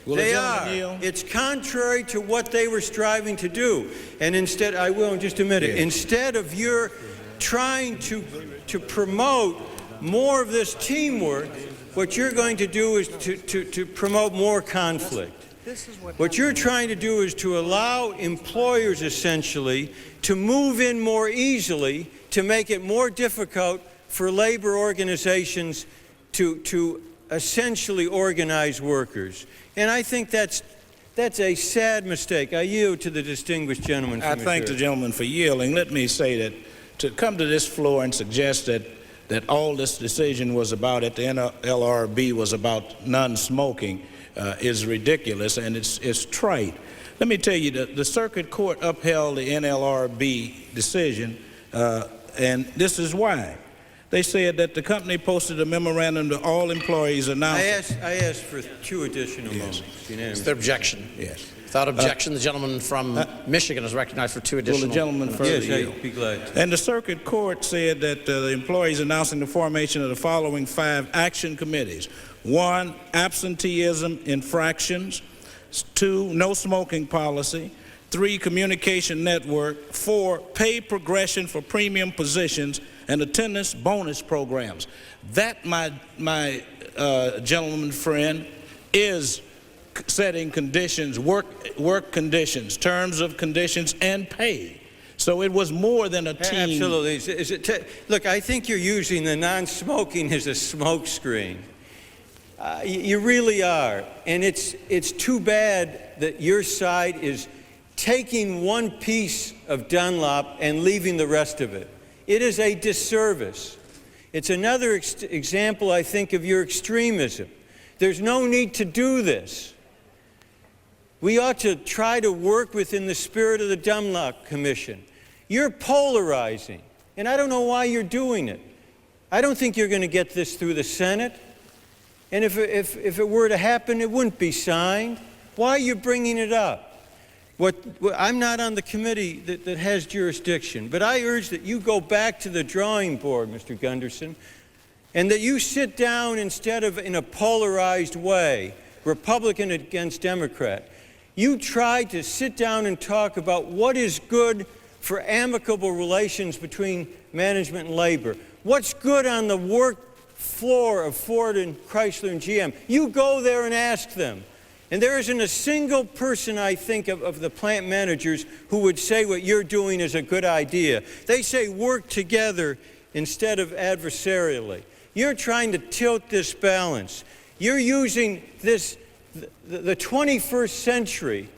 They are. It's contrary to what they were striving to do. And instead, I will in just a minute. Instead of your trying to promote more of this teamwork, what you're going to do is to promote more conflict. What you're trying to do is to allow employers, essentially, to move in more easily, to make it more difficult for labor organizations to essentially organize workers. And I think that's a sad mistake. I yield to the distinguished gentleman from I thank the gentleman for yielding. Let me say that to come to this floor and suggest that all this decision was about at the NLRB was about non-smoking is ridiculous, and it's trite. Let me tell you, the circuit court upheld the NLRB decision, and this is why. They said that the company posted a memorandum to all employees announcing... I asked for 2 additional moments. Is there objection? Yes. Without objection, the gentleman from Michigan is recognized for 2 additional Will the gentleman further yield? I'd be glad to. And the circuit court said that the employees announcing the formation of the following 5 action committees. 1, absenteeism infractions. 2, no smoking policy. 3, communication network. 4, pay progression for premium positions and attendance bonus programs. That, my gentleman friend, is setting conditions, work conditions, terms of conditions, and pay. So it was more than a team. Absolutely. Look, I think you're using the non-smoking as a smokescreen. You really are. And it's too bad that your side is taking one piece of Dunlop and leaving the rest of it. It is a disservice. It's another example, I think, of your extremism. There's no need to do this. We ought to try to work within the spirit of the Dunlop Commission. You're polarizing, and I don't know why you're doing it. I don't think you're going to get this through the Senate. And if it were to happen, it wouldn't be signed. Why are you bringing it up? I'm not on the committee that has jurisdiction, but I urge that you go back to the drawing board, Mr. Gunderson, and that you sit down instead of in a polarized way, Republican against Democrat. You try to sit down and talk about what is good for amicable relations between management and labor? What's good on the work floor of Ford and Chrysler and GM? You go there and ask them. And there isn't a single person, I think, of the plant managers who would say what you're doing is a good idea. They say work together instead of adversarially. You're trying to tilt this balance. You're using this, the 21st century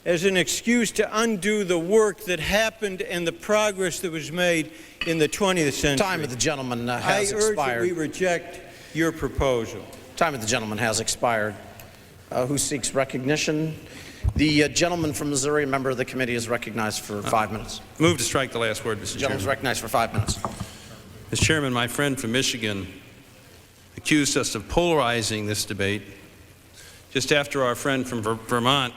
as an excuse to undo the work that happened and the progress that was made in the 20th century. Time of the gentleman has expired. I urge that we reject your proposal. Time of the gentleman has expired. Who seeks recognition? The gentleman from Missouri, a member of the committee, is recognized for 5 minutes. Move to strike the last word, Mr. The Chairman. gentleman is recognized for 5 minutes. Mr. Chairman, my friend from Michigan accused us of polarizing this debate just after our friend from Vermont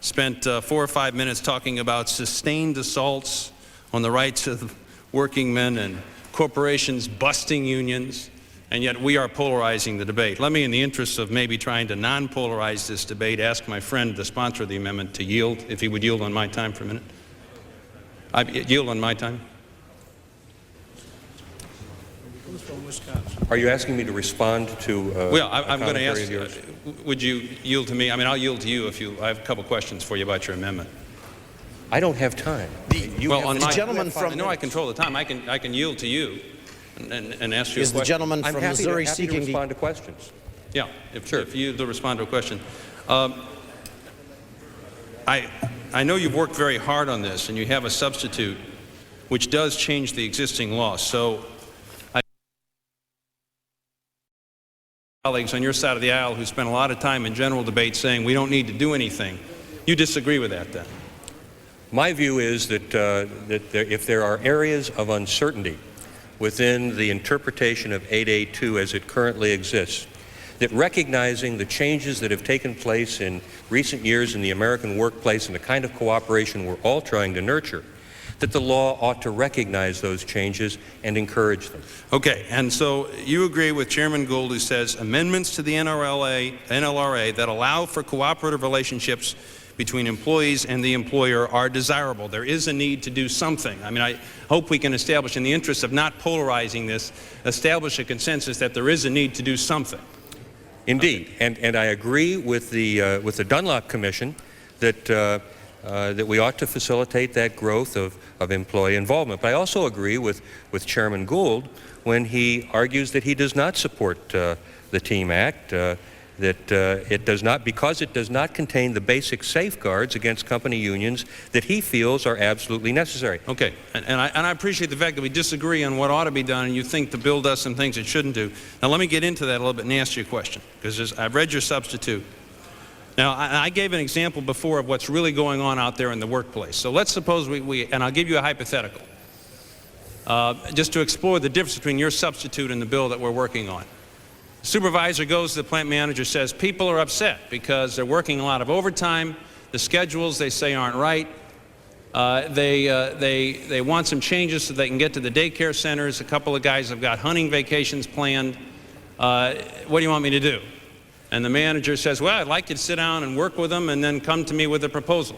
spent 4 or 5 minutes talking about sustained assaults on the rights of working men and corporations busting unions, and yet we are polarizing the debate. Let me, in the interest of maybe trying to non-polarize this debate, ask my friend, the sponsor of the amendment, to yield, if he would yield on my time for a minute. I yield on my time. Are you asking me to respond to well, I'm going to ask, yours? would you yield to me? I mean, I'll yield to you if you, I have a couple questions for you about your amendment. I don't have time. Well, on the my, gentleman from... I know I control the time. I can yield to you and ask you Is a question. the gentleman from Missouri happy seeking to respond to questions? Yeah, if you to respond to a question. I know you've worked very hard on this, and you have a substitute which does change the existing law. So colleagues on your side of the aisle who spent a lot of time in general debate saying we don't need to do anything. You disagree with that, then? My view is that, if there are areas of uncertainty within the interpretation of 8A2 as it currently exists, that recognizing the changes that have taken place in recent years in the American workplace and the kind of cooperation we're all trying to nurture, that the law ought to recognize those changes and encourage them. Okay, and so you agree with Chairman Gould, who says amendments to the NLRA that allow for cooperative relationships between employees and the employer are desirable. There is a need to do something. I mean, I hope we can establish, in the interest of not polarizing this, establish a consensus that there is a need to do something. Indeed, and I agree with the Dunlop Commission that that we ought to facilitate that growth of employee involvement. But I also agree with Chairman Gould when he argues that he does not support the TEAM Act, that it does not, because it does not contain the basic safeguards against company unions that he feels are absolutely necessary. Okay, and I appreciate the fact that we disagree on what ought to be done, and you think the bill does some things it shouldn't do. Now let me get into that a little bit and ask you a question, because I've read your substitute. Now, I gave an example before of what's really going on out there in the workplace. So let's suppose and I'll give you a hypothetical, just to explore the difference between your substitute and the bill that we're working on. The supervisor goes to the plant manager, says people are upset because they're working a lot of overtime, the schedules they say aren't right, they want some changes so they can get to the daycare centers, a couple of guys have got hunting vacations planned, what do you want me to do? And the manager says, well, I'd like you to sit down and work with them and then come to me with a proposal.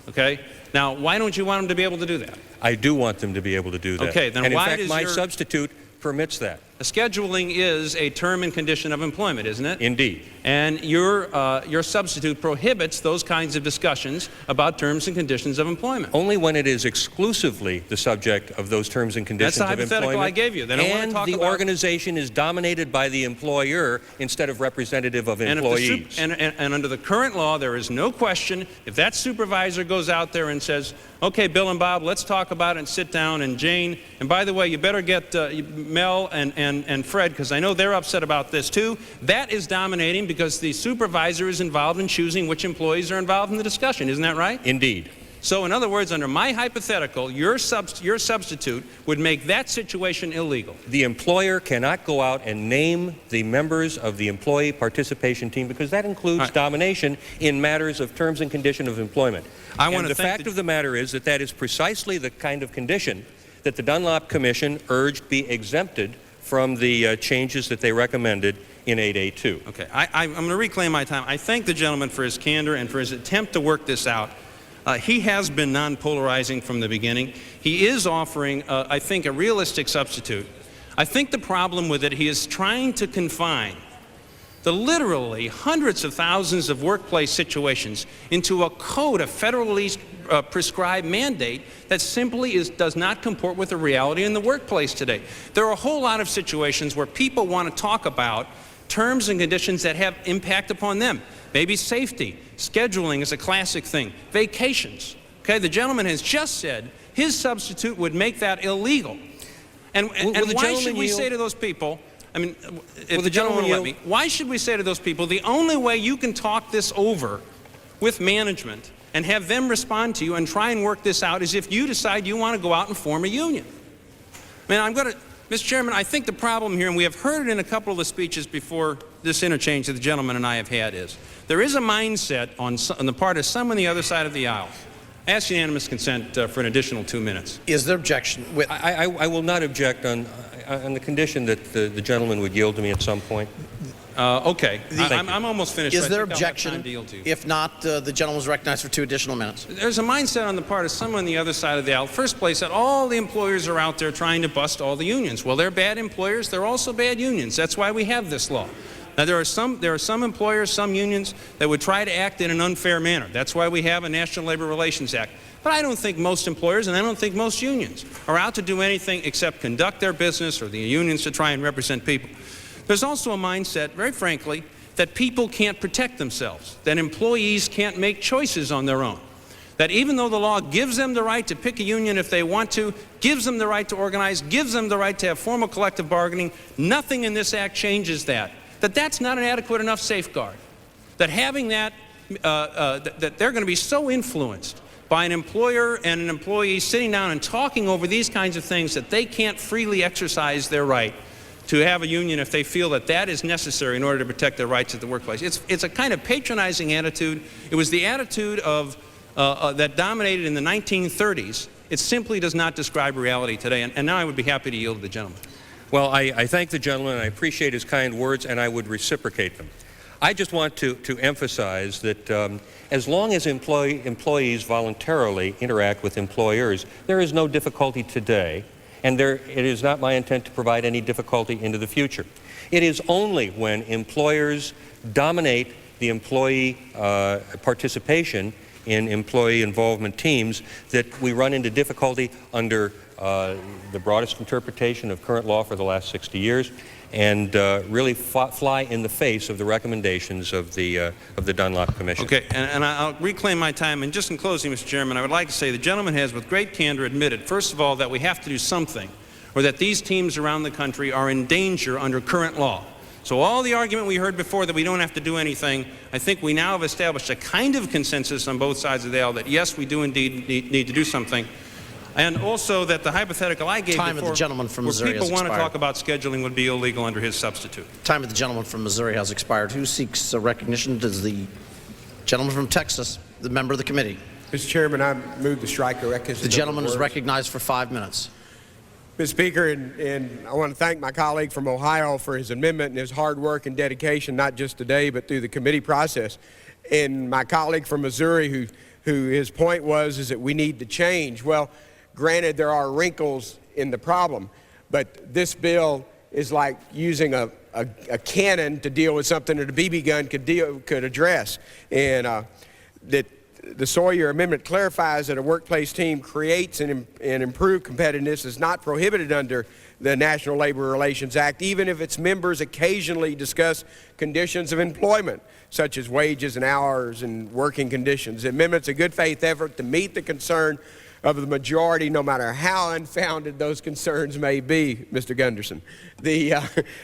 Okay? Now, why don't you want them to be able to do that? I do want them to be able to do that. Okay, then and why in fact, my substitute permits that. Scheduling is a term and condition of employment, isn't it? Indeed. And your substitute prohibits those kinds of discussions about terms and conditions of employment. Only when it is exclusively the subject of those terms and conditions of employment. That's the hypothetical I gave you. They don't want to talk and the about organization is dominated by the employer instead of representative of employees. And under the current law, there is no question if that supervisor goes out there and says, okay, Bill and Bob, let's talk about it and sit down, and Jane, and by the way, you better get Mel and Fred, because I know they're upset about this too. That is dominating because the supervisor is involved in choosing which employees are involved in the discussion. Isn't that right? Indeed. So in other words, under my hypothetical, your substitute would make that situation illegal. The employer cannot go out and name the members of the employee participation team because that includes domination in matters of terms and condition of employment. And the fact of the matter is that that is precisely the kind of condition that the Dunlop Commission urged be exempted from the changes that they recommended in 8A2. Okay, I'm going to reclaim my time. I thank the gentleman for his candor and for his attempt to work this out. He has been non-polarizing from the beginning. He is offering, I think, a realistic substitute. I think the problem with it, he is trying to confine the literally hundreds of thousands of workplace situations into a code, a federally prescribed mandate that simply does not comport with the reality in the workplace today. There are a whole lot of situations where people want to talk about terms and conditions that have impact upon them. Maybe safety, scheduling is a classic thing, vacations. Okay, the gentleman has just said his substitute would make that illegal. And why should we say to those people, I mean, if the gentleman will let me, why should we say to those people, the only way you can talk this over with management and have them respond to you and try and work this out is if you decide you want to go out and form a union? I mean, Mr. Chairman, I think the problem here, and we have heard it in a couple of the speeches before this interchange that the gentleman and I have had, is there is a mindset on the part of some on the other side of the aisle. I ask unanimous consent for an additional 2 minutes. Is there objection? I will not object on the condition that the gentleman would yield to me at some point. Okay. I'm almost finished. Is there objection? If not, the gentleman is recognized for 2 additional minutes. There's a mindset on the part of someone on the other side of the aisle, first place, that all the employers are out there trying to bust all the unions. Well, they're bad employers. They're also bad unions. That's why we have this law. Now, there are some employers, some unions that would try to act in an unfair manner. That's why we have a National Labor Relations Act. But I don't think most employers, and I don't think most unions, are out to do anything except conduct their business, or the unions to try and represent people. There's also a mindset, very frankly, that people can't protect themselves, that employees can't make choices on their own, that even though the law gives them the right to pick a union if they want to, gives them the right to organize, gives them the right to have formal collective bargaining, nothing in this act changes that. That's not an adequate enough safeguard. That having that, that they're going to be so influenced by an employer and an employee sitting down and talking over these kinds of things that they can't freely exercise their right to have a union if they feel that that is necessary in order to protect their rights at the workplace. It's a kind of patronizing attitude. It was the attitude of that dominated in the 1930s. It simply does not describe reality today. And now I would be happy to yield to the gentleman. Well, I thank the gentleman, and I appreciate his kind words, and I would reciprocate them. I just want to emphasize that as long as employees voluntarily interact with employers, there is no difficulty today, and it is not my intent to provide any difficulty into the future. It is only when employers dominate the employee participation in employee involvement teams that we run into difficulty under the broadest interpretation of current law for the last 60 years, and really fly in the face of the recommendations of the Dunlop Commission. Okay, and I'll reclaim my time. And just in closing, Mr. Chairman, I would like to say the gentleman has, with great candor, admitted, first of all, that we have to do something, or that these teams around the country are in danger under current law. So all the argument we heard before that we don't have to do anything, I think we now have established a kind of consensus on both sides of the aisle that yes, we do indeed need to do something. And also that the hypothetical I gave Time before, of the gentleman from where Missouri people has want to expired. talk about scheduling, would be illegal under his substitute. Time of the gentleman from Missouri has expired. Who seeks recognition? Does the gentleman from Texas, the member of the committee? Mr. Chairman, I move to strike the record. The gentleman is recognized for 5 minutes. Mr. Speaker, and I want to thank my colleague from Ohio for his amendment and his hard work and dedication, not just today, but through the committee process. And my colleague from Missouri, who his point is that we need to change. Well, granted, there are wrinkles in the problem, but this bill is like using a cannon to deal with something that a BB gun could address. And that the Sawyer Amendment clarifies that a workplace team creates and improved competitiveness is not prohibited under the National Labor Relations Act, even if its members occasionally discuss conditions of employment, such as wages and hours and working conditions. The amendment's a good faith effort to meet the concern of the majority, no matter how unfounded those concerns may be, Mr. Gunderson. The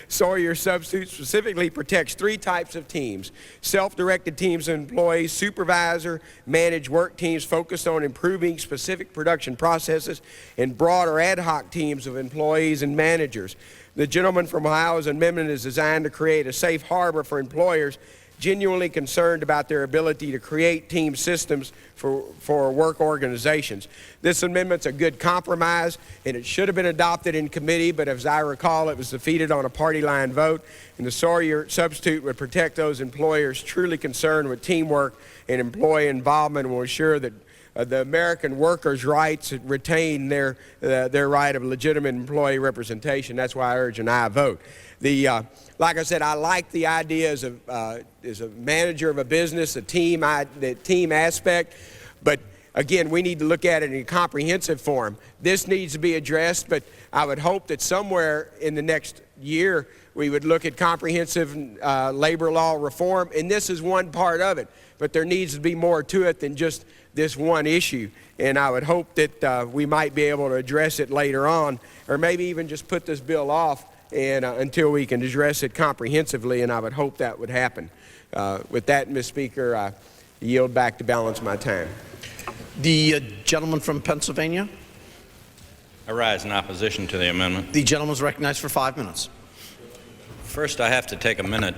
Sawyer substitute specifically protects 3 types of teams: self-directed teams of employees, supervisor, managed work teams focused on improving specific production processes, and broader ad hoc teams of employees and managers. The gentleman from Ohio's amendment is designed to create a safe harbor for employers genuinely concerned about their ability to create team systems for work organizations. This amendment's a good compromise, and it should have been adopted in committee, but as I recall, it was defeated on a party line vote, and the Sawyer substitute would protect those employers truly concerned with teamwork and employee involvement and will ensure that the American workers' rights retain their right of legitimate employee representation. That's why I urge an aye vote. Like I said, I like the idea as a manager of a business, the team aspect, but again, we need to look at it in a comprehensive form. This needs to be addressed, but I would hope that somewhere in the next year we would look at comprehensive labor law reform, and this is one part of it. But there needs to be more to it than just this one issue, and I would hope that we might be able to address it later on, or maybe even just put this bill off and until we can address it comprehensively, and I would hope that would happen. With that, Ms. Speaker, I yield back to balance my time. The gentleman from Pennsylvania. I rise in opposition to the amendment. The gentleman is recognized for 5 minutes. First, I have to take a minute.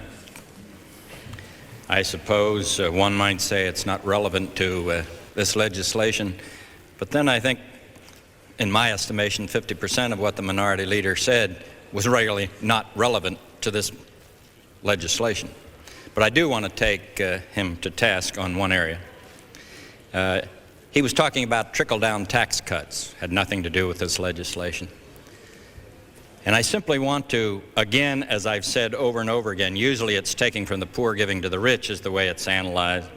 I suppose one might say it's not relevant to this legislation, but then I think, in my estimation, 50% of what the minority leader said was really not relevant to this legislation. But I do want to take him to task on one area. He was talking about trickle-down tax cuts, had nothing to do with this legislation. And I simply want to, again, as I've said over and over again, usually it's taking from the poor, giving to the rich is the way it's analyzed.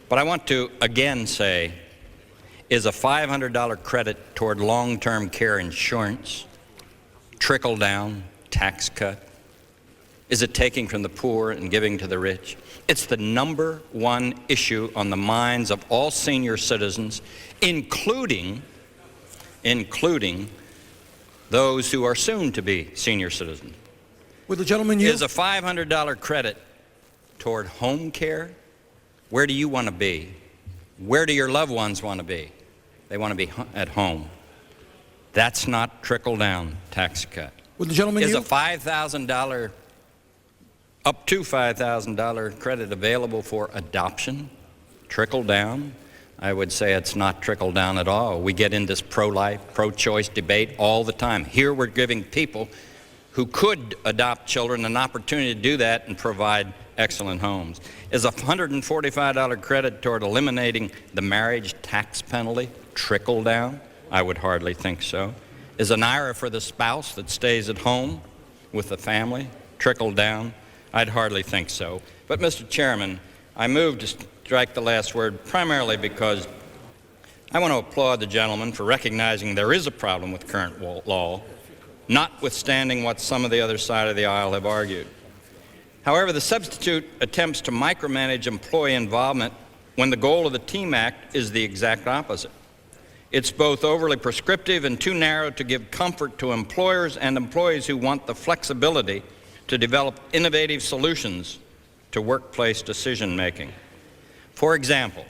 But I want to again say, is a $500 credit toward long-term care insurance trickle-down tax cut? Is it taking from the poor and giving to the rich? It's the number one issue on the minds of all senior citizens, including those who are soon to be senior citizens. Would the gentleman yield? Is a $500 credit toward home care? Where do you want to be? Where do your loved ones want to be? They want to be at home. That's not trickle-down tax cut. Would the gentleman Is yield? a $5,000, up to $5,000 credit available for adoption trickle-down? I would say it's not trickle-down at all. We get in this pro-life, pro-choice debate all the time. Here we're giving people who could adopt children an opportunity to do that and provide excellent homes. Is a $145 credit toward eliminating the marriage tax penalty trickle-down? I would hardly think so. Is an IRA for the spouse that stays at home with the family trickle-down? I'd hardly think so. But, Mr. Chairman, I move to strike the last word primarily because I want to applaud the gentleman for recognizing there is a problem with current law, notwithstanding what some of the other side of the aisle have argued. However, the substitute attempts to micromanage employee involvement when the goal of the TEAM Act is the exact opposite. It's both overly prescriptive and too narrow to give comfort to employers and employees who want the flexibility to develop innovative solutions to workplace decision-making. For example,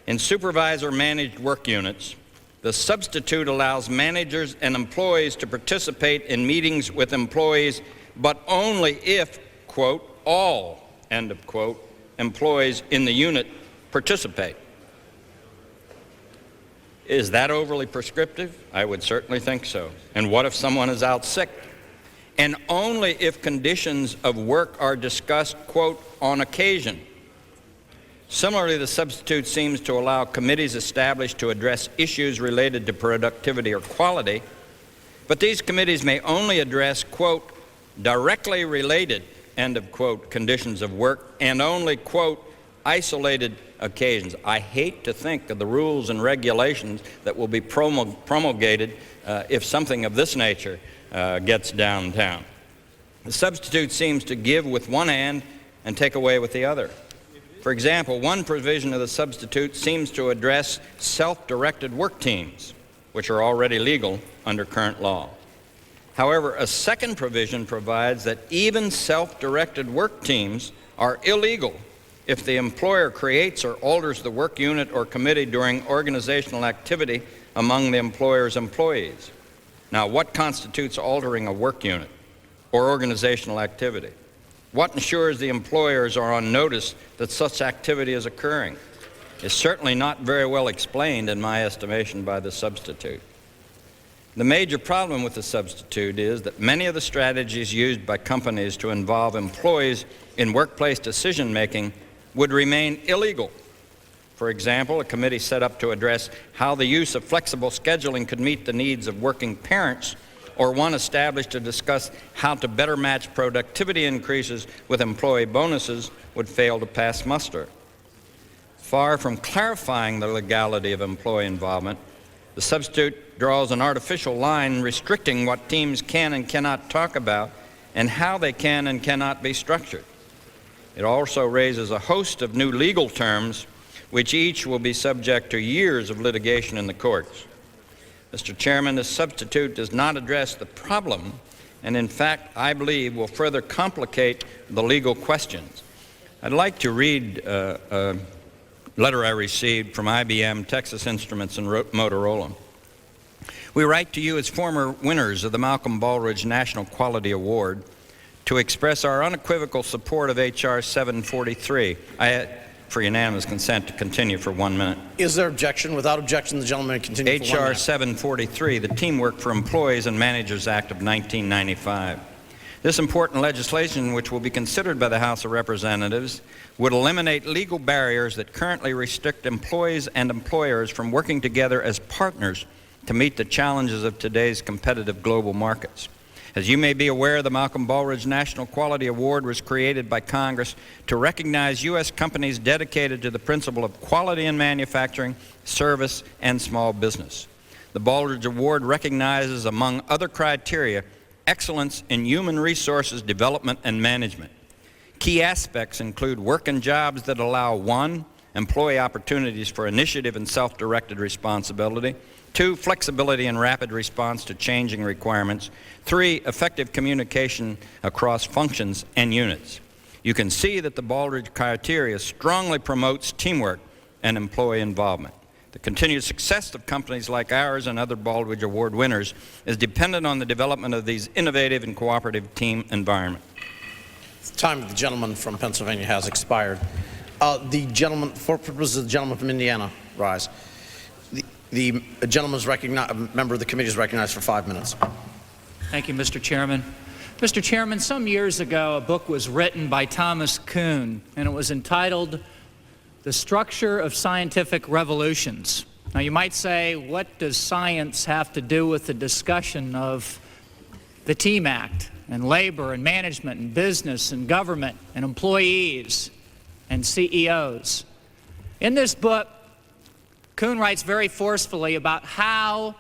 in supervisor-managed work units, the substitute allows managers and employees to participate in meetings with employees, but only if, quote, all, end of quote, employees in the unit participate. Is that overly prescriptive? I would certainly think so. And what if someone is out sick? And only if conditions of work are discussed, quote, on occasion. Similarly, the substitute seems to allow committees established to address issues related to productivity or quality, but these committees may only address, quote, directly related, end of quote, conditions of work, and only, quote, isolated occasions. I hate to think of the rules and regulations that will be promulgated if something of this nature gets downtown. The substitute seems to give with one hand and take away with the other. For example, one provision of the substitute seems to address self-directed work teams, which are already legal under current law. However, a second provision provides that even self-directed work teams are illegal if the employer creates or alters the work unit or committee during organizational activity among the employer's employees. Now, what constitutes altering a work unit or organizational activity? What ensures the employers are on notice that such activity is occurring? It's certainly not very well explained, in my estimation, by the substitute. The major problem with the substitute is that many of the strategies used by companies to involve employees in workplace decision-making would remain illegal For example, a committee set up to address how the use of flexible scheduling could meet the needs of working parents, or one established to discuss how to better match productivity increases with employee bonuses, would fail to pass muster. Far from clarifying the legality of employee involvement, the substitute draws an artificial line restricting what teams can and cannot talk about and how they can and cannot be structured. It also raises a host of new legal terms which each will be subject to years of litigation in the courts. Mr. Chairman, this substitute does not address the problem and, in fact, I believe will further complicate the legal questions. I'd like to read a letter I received from IBM, Texas Instruments, and Motorola. We write to you as former winners of the Malcolm Baldrige National Quality Award to express our unequivocal support of H.R. 743. For unanimous consent to continue for 1 minute. Is there objection? Without objection, the gentleman may continue for 1 minute. H.R. 743, the Teamwork for Employees and Managers Act of 1995. This important legislation, which will be considered by the House of Representatives, would eliminate legal barriers that currently restrict employees and employers from working together as partners to meet the challenges of today's competitive global markets. As you may be aware, the Malcolm Baldrige National Quality Award was created by Congress to recognize U.S. companies dedicated to the principle of quality in manufacturing, service, and small business. The Baldrige Award recognizes, among other criteria, excellence in human resources development and management. Key aspects include work and jobs that allow 1, employee opportunities for initiative and self-directed responsibility, 2, flexibility and rapid response to changing requirements, 3, effective communication across functions and units. You can see that the Baldrige criteria strongly promotes teamwork and employee involvement. The continued success of companies like ours and other Baldrige Award winners is dependent on the development of these innovative and cooperative team environments. The time of the gentleman from Pennsylvania has expired. The gentleman, for purposes of the gentleman from Indiana, rise. The gentleman's member of the committee is recognized for 5 minutes. Thank you, Mr. Chairman. Mr. Chairman, some years ago, a book was written by Thomas Kuhn, and it was entitled The Structure of Scientific Revolutions. Now, you might say, what does science have to do with the discussion of the TEAM Act and labor and management and business and government and employees and CEOs? In this book, Kuhn writes very forcefully about how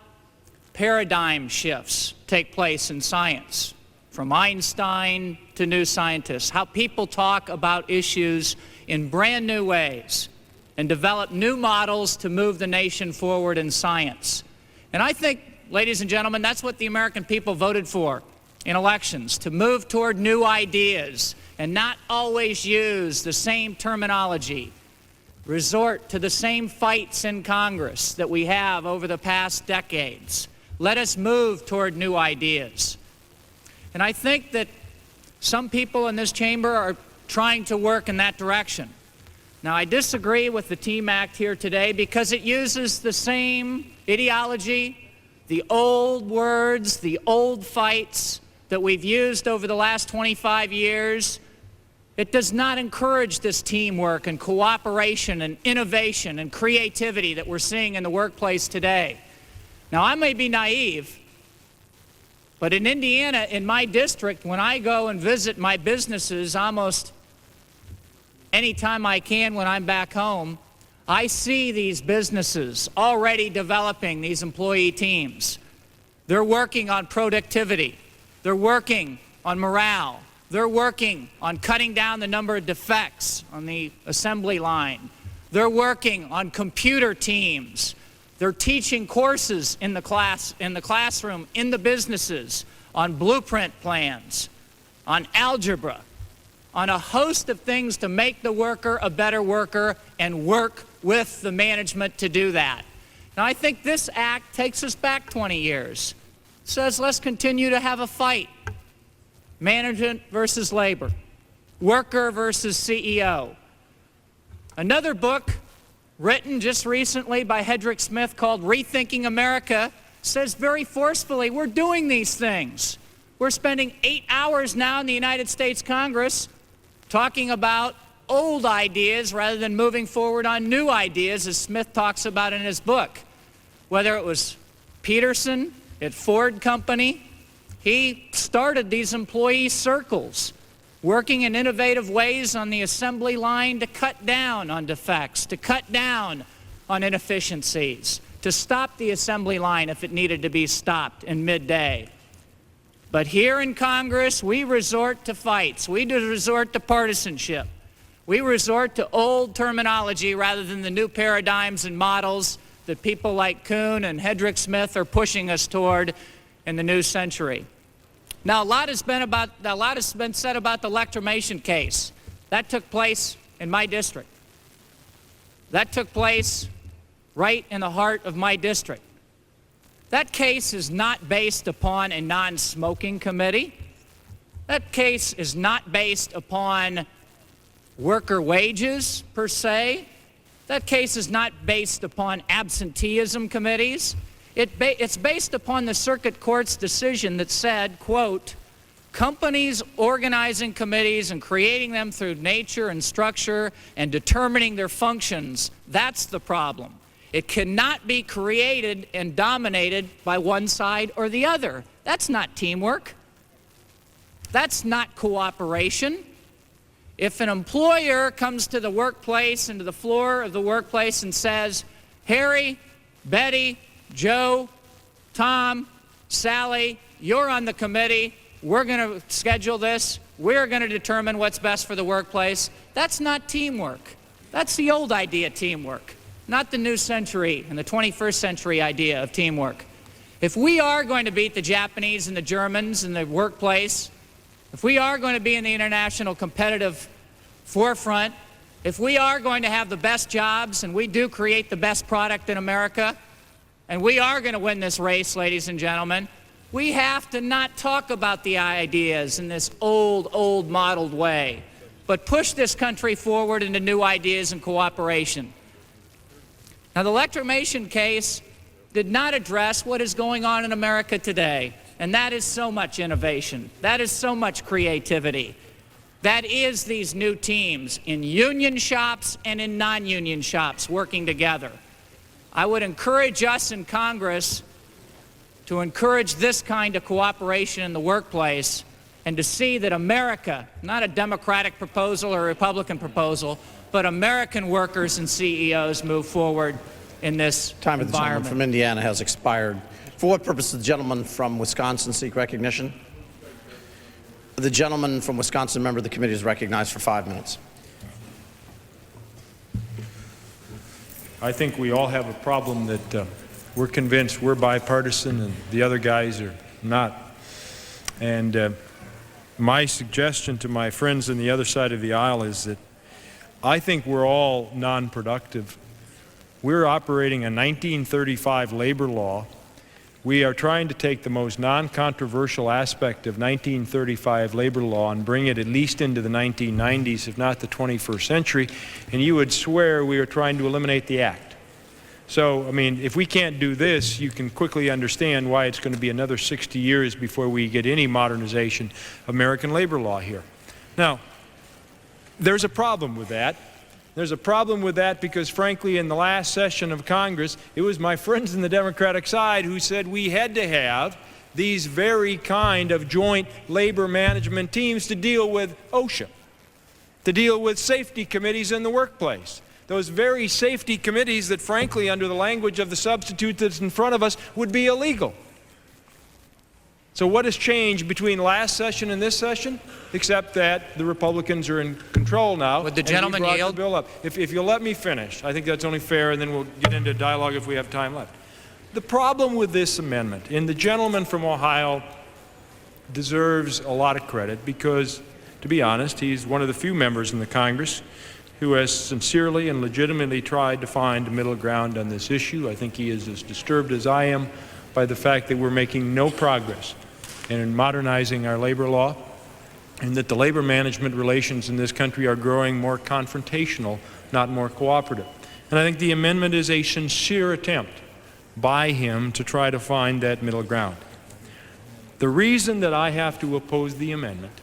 paradigm shifts take place in science, from Einstein to new scientists, how people talk about issues in brand new ways and develop new models to move the nation forward in science. And I think, ladies and gentlemen, that's what the American people voted for in elections, to move toward new ideas and not always use the same terminology, resort to the same fights in Congress that we have over the past decades. Let us move toward new ideas. And I think that some people in this chamber are trying to work in that direction. Now, I disagree with the TEAM Act here today because it uses the same ideology, the old words, the old fights that we've used over the last 25 years. It does not encourage this teamwork and cooperation and innovation and creativity that we're seeing in the workplace today. Now, I may be naive, but in Indiana, in my district, when I go and visit my businesses almost any time I can when I'm back home, I see these businesses already developing these employee teams. They're working on productivity. They're working on morale. They're working on cutting down the number of defects on the assembly line. They're working on computer teams. They're teaching courses in the classroom, in the businesses, on blueprint plans, on algebra, on a host of things to make the worker a better worker and work with the management to do that. Now, I think this act takes us back 20 years. It says let's continue to have a fight. Management versus labor, worker versus CEO. Another book written just recently by Hedrick Smith called Rethinking America says very forcefully, we're doing these things. We're spending 8 hours now in the United States Congress talking about old ideas rather than moving forward on new ideas, as Smith talks about in his book. Whether it was Peterson at Ford Company, he started these employee circles, working in innovative ways on the assembly line to cut down on defects, to cut down on inefficiencies, to stop the assembly line if it needed to be stopped in midday. But here in Congress, we resort to fights. We resort to partisanship. We resort to old terminology rather than the new paradigms and models that people like Kuhn and Hedrick Smith are pushing us toward in the new century. Now, a lot has been said about the Electromation case. That took place in my district. That took place right in the heart of my district. That case is not based upon a non-smoking committee. That case is not based upon worker wages, per se. That case is not based upon absenteeism committees. It's based upon the circuit court's decision that said, quote, companies organizing committees and creating them through nature and structure and determining their functions, that's the problem. It cannot be created and dominated by one side or the other. That's not teamwork. That's not cooperation. If an employer comes to the workplace and to the floor of the workplace and says, Harry, Betty, Joe, Tom, Sally, you're on the committee, we're going to schedule this, we're going to determine what's best for the workplace, that's not teamwork. That's the old idea of teamwork, not the new century and the 21st century idea of teamwork. If we are going to beat the Japanese and the Germans in the workplace, if we are going to be in the international competitive forefront, if we are going to have the best jobs and we do create the best product in America, and we are going to win this race, ladies and gentlemen, we have to not talk about the ideas in this old modeled way, but push this country forward into new ideas and cooperation. Now, the Electromation case did not address what is going on in America today, and that is so much innovation. That is so much creativity. That is these new teams in union shops and in non-union shops working together. I would encourage us in Congress to encourage this kind of cooperation in the workplace and to see that America, not a Democratic proposal or a Republican proposal, but American workers and CEOs move forward in this Time of the gentleman environment. from Indiana has expired. For what purpose does the gentleman from Wisconsin seek recognition? The gentleman from Wisconsin, member of the committee, is recognized for 5 minutes. I think we all have a problem that we're convinced we're bipartisan and the other guys are not. And my suggestion to my friends on the other side of the aisle is that I think we're all non-productive. We're operating a 1935 labor law. We are trying to take the most non-controversial aspect of 1935 labor law and bring it at least into the 1990s, if not the 21st century, and you would swear we are trying to eliminate the act. So, I mean, if we can't do this, you can quickly understand why it's going to be another 60 years before we get any modernization of American labor law here. Now, there's a problem with that. There's a problem with that because, frankly, in the last session of Congress, it was my friends on the Democratic side who said we had to have these very kind of joint labor management teams to deal with OSHA, to deal with safety committees in the workplace. Those very safety committees that, frankly, under the language of the substitute that's in front of us, would be illegal. So what has changed between last session and this session? Except that the Republicans are in control now. Would the gentleman yield? The bill up. If you'll let me finish, I think that's only fair, and then we'll get into dialogue if we have time left. The problem with this amendment, and the gentleman from Ohio deserves a lot of credit because, to be honest, he's one of the few members in the Congress who has sincerely and legitimately tried to find a middle ground on this issue. I think he is as disturbed as I am by the fact that we're making no progress in modernizing our labor law, and that the labor management relations in this country are growing more confrontational, not more cooperative. And I think the amendment is a sincere attempt by him to try to find that middle ground. The reason that I have to oppose the amendment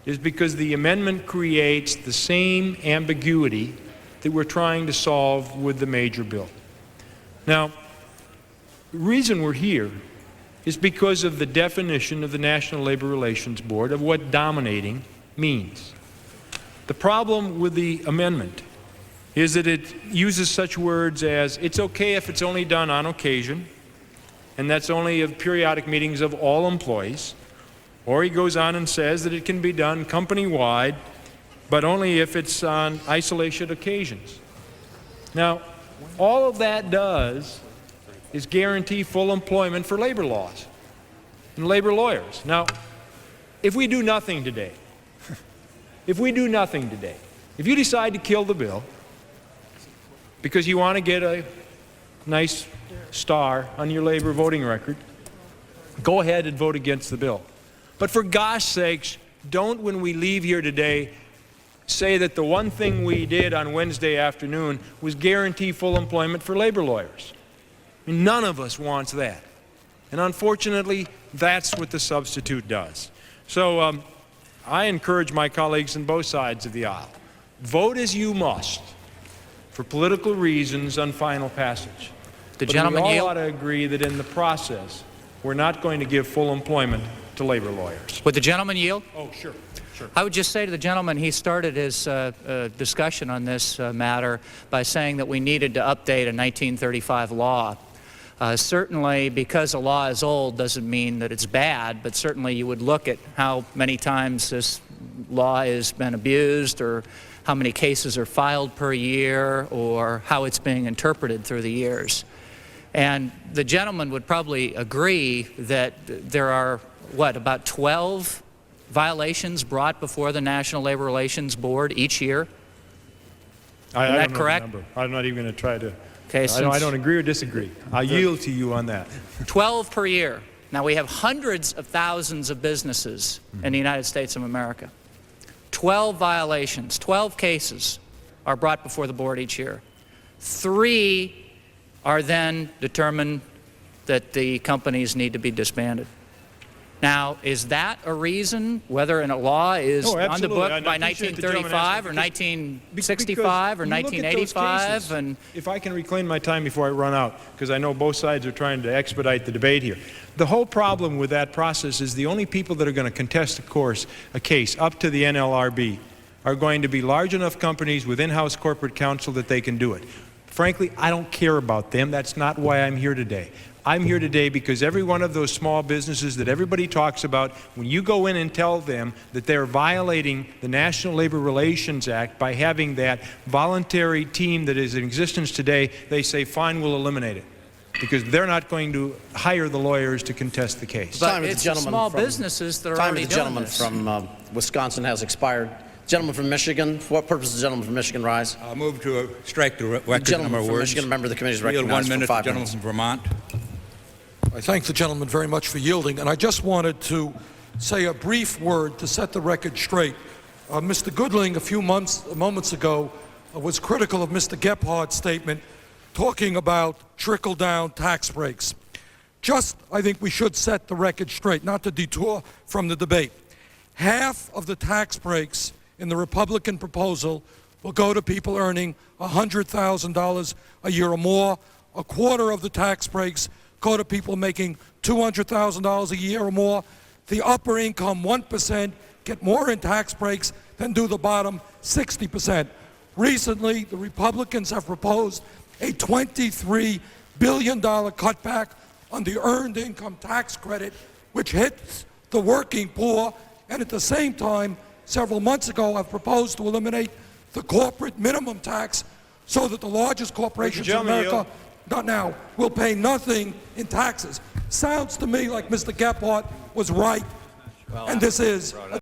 is because the amendment creates the same ambiguity that we're trying to solve with the major bill. Now, the reason we're here is because of the definition of the National Labor Relations Board of what dominating means. The problem with the amendment is that it uses such words as, it's okay if it's only done on occasion, and that's only of periodic meetings of all employees, or he goes on and says that it can be done company-wide, but only if it's on isolation occasions. Now, all of that does is guarantee full employment for labor laws and labor lawyers. Now, if we do nothing today, if you decide to kill the bill because you want to get a nice star on your labor voting record, go ahead and vote against the bill. But for gosh sakes, don't, when we leave here today, say that the one thing we did on Wednesday afternoon was guarantee full employment for labor lawyers. I mean, none of us wants that. And unfortunately, that's what the substitute does. So I encourage my colleagues on both sides of the aisle, vote as you must for political reasons on final passage. But we all ought to agree that in the process, we're not going to give full employment to labor lawyers. Would the gentleman yield? Oh, sure. Sure. I would just say to the gentleman, he started his discussion on this matter by saying that we needed to update a 1935 law. Certainly, because a law is old doesn't mean that it's bad, but certainly you would look at how many times this law has been abused, or how many cases are filed per year, or how it's being interpreted through the years. And the gentleman would probably agree that there are, what, about 12 violations brought before the National Labor Relations Board each year? Is that correct? I'm not even going to try to. Okay, I don't agree or disagree. I'll yield to you on that. 12 per year. Now, we have hundreds of thousands of businesses in the United States of America. 12 violations, 12 cases are brought before the board each year. 3 are then determined that the companies need to be disbanded. Now, is that a reason whether a law is on the book by 1935 or 1965 or 1985? And if I can reclaim my time before I run out, because I know both sides are trying to expedite the debate here. The whole problem with that process is the only people that are going to contest a case up to the NLRB are going to be large enough companies with in-house corporate counsel that they can do it. Frankly, I don't care about them. That's not why I'm here today. I'm here today because every one of those small businesses that everybody talks about, when you go in and tell them that they're violating the National Labor Relations Act by having that voluntary team that is in existence today, they say, fine, we'll eliminate it. Because they're not going to hire the lawyers to contest the case. But it's the small businesses that are already doing this. Time of the gentleman from Wisconsin has expired. Gentleman from Michigan, for what purpose does the gentleman from Michigan rise? I'll move to strike the record Gentleman number of from words. Michigan, member of the committee is Yield recognized 1 minute for 5 to the gentleman minutes. from Vermont. I thank the gentleman very much for yielding, and I just wanted to say a brief word to set the record straight. Mr. Goodling, a few moments ago, was critical of Mr. Gephardt's statement talking about trickle-down tax breaks. I think we should set the record straight, not to detour from the debate. Half of the tax breaks in the Republican proposal will go to people earning $100,000 a year or more. A quarter of the tax breaks go to people making $200,000 a year or more. The upper income 1% get more in tax breaks than do the bottom 60%. Recently, the Republicans have proposed a $23 billion cutback on the earned income tax credit, which hits the working poor, and at the same time, several months ago, I've proposed to eliminate the corporate minimum tax so that the largest corporations in America, not now, will pay nothing in taxes. Sounds to me like Mr. Gephardt was right, and this is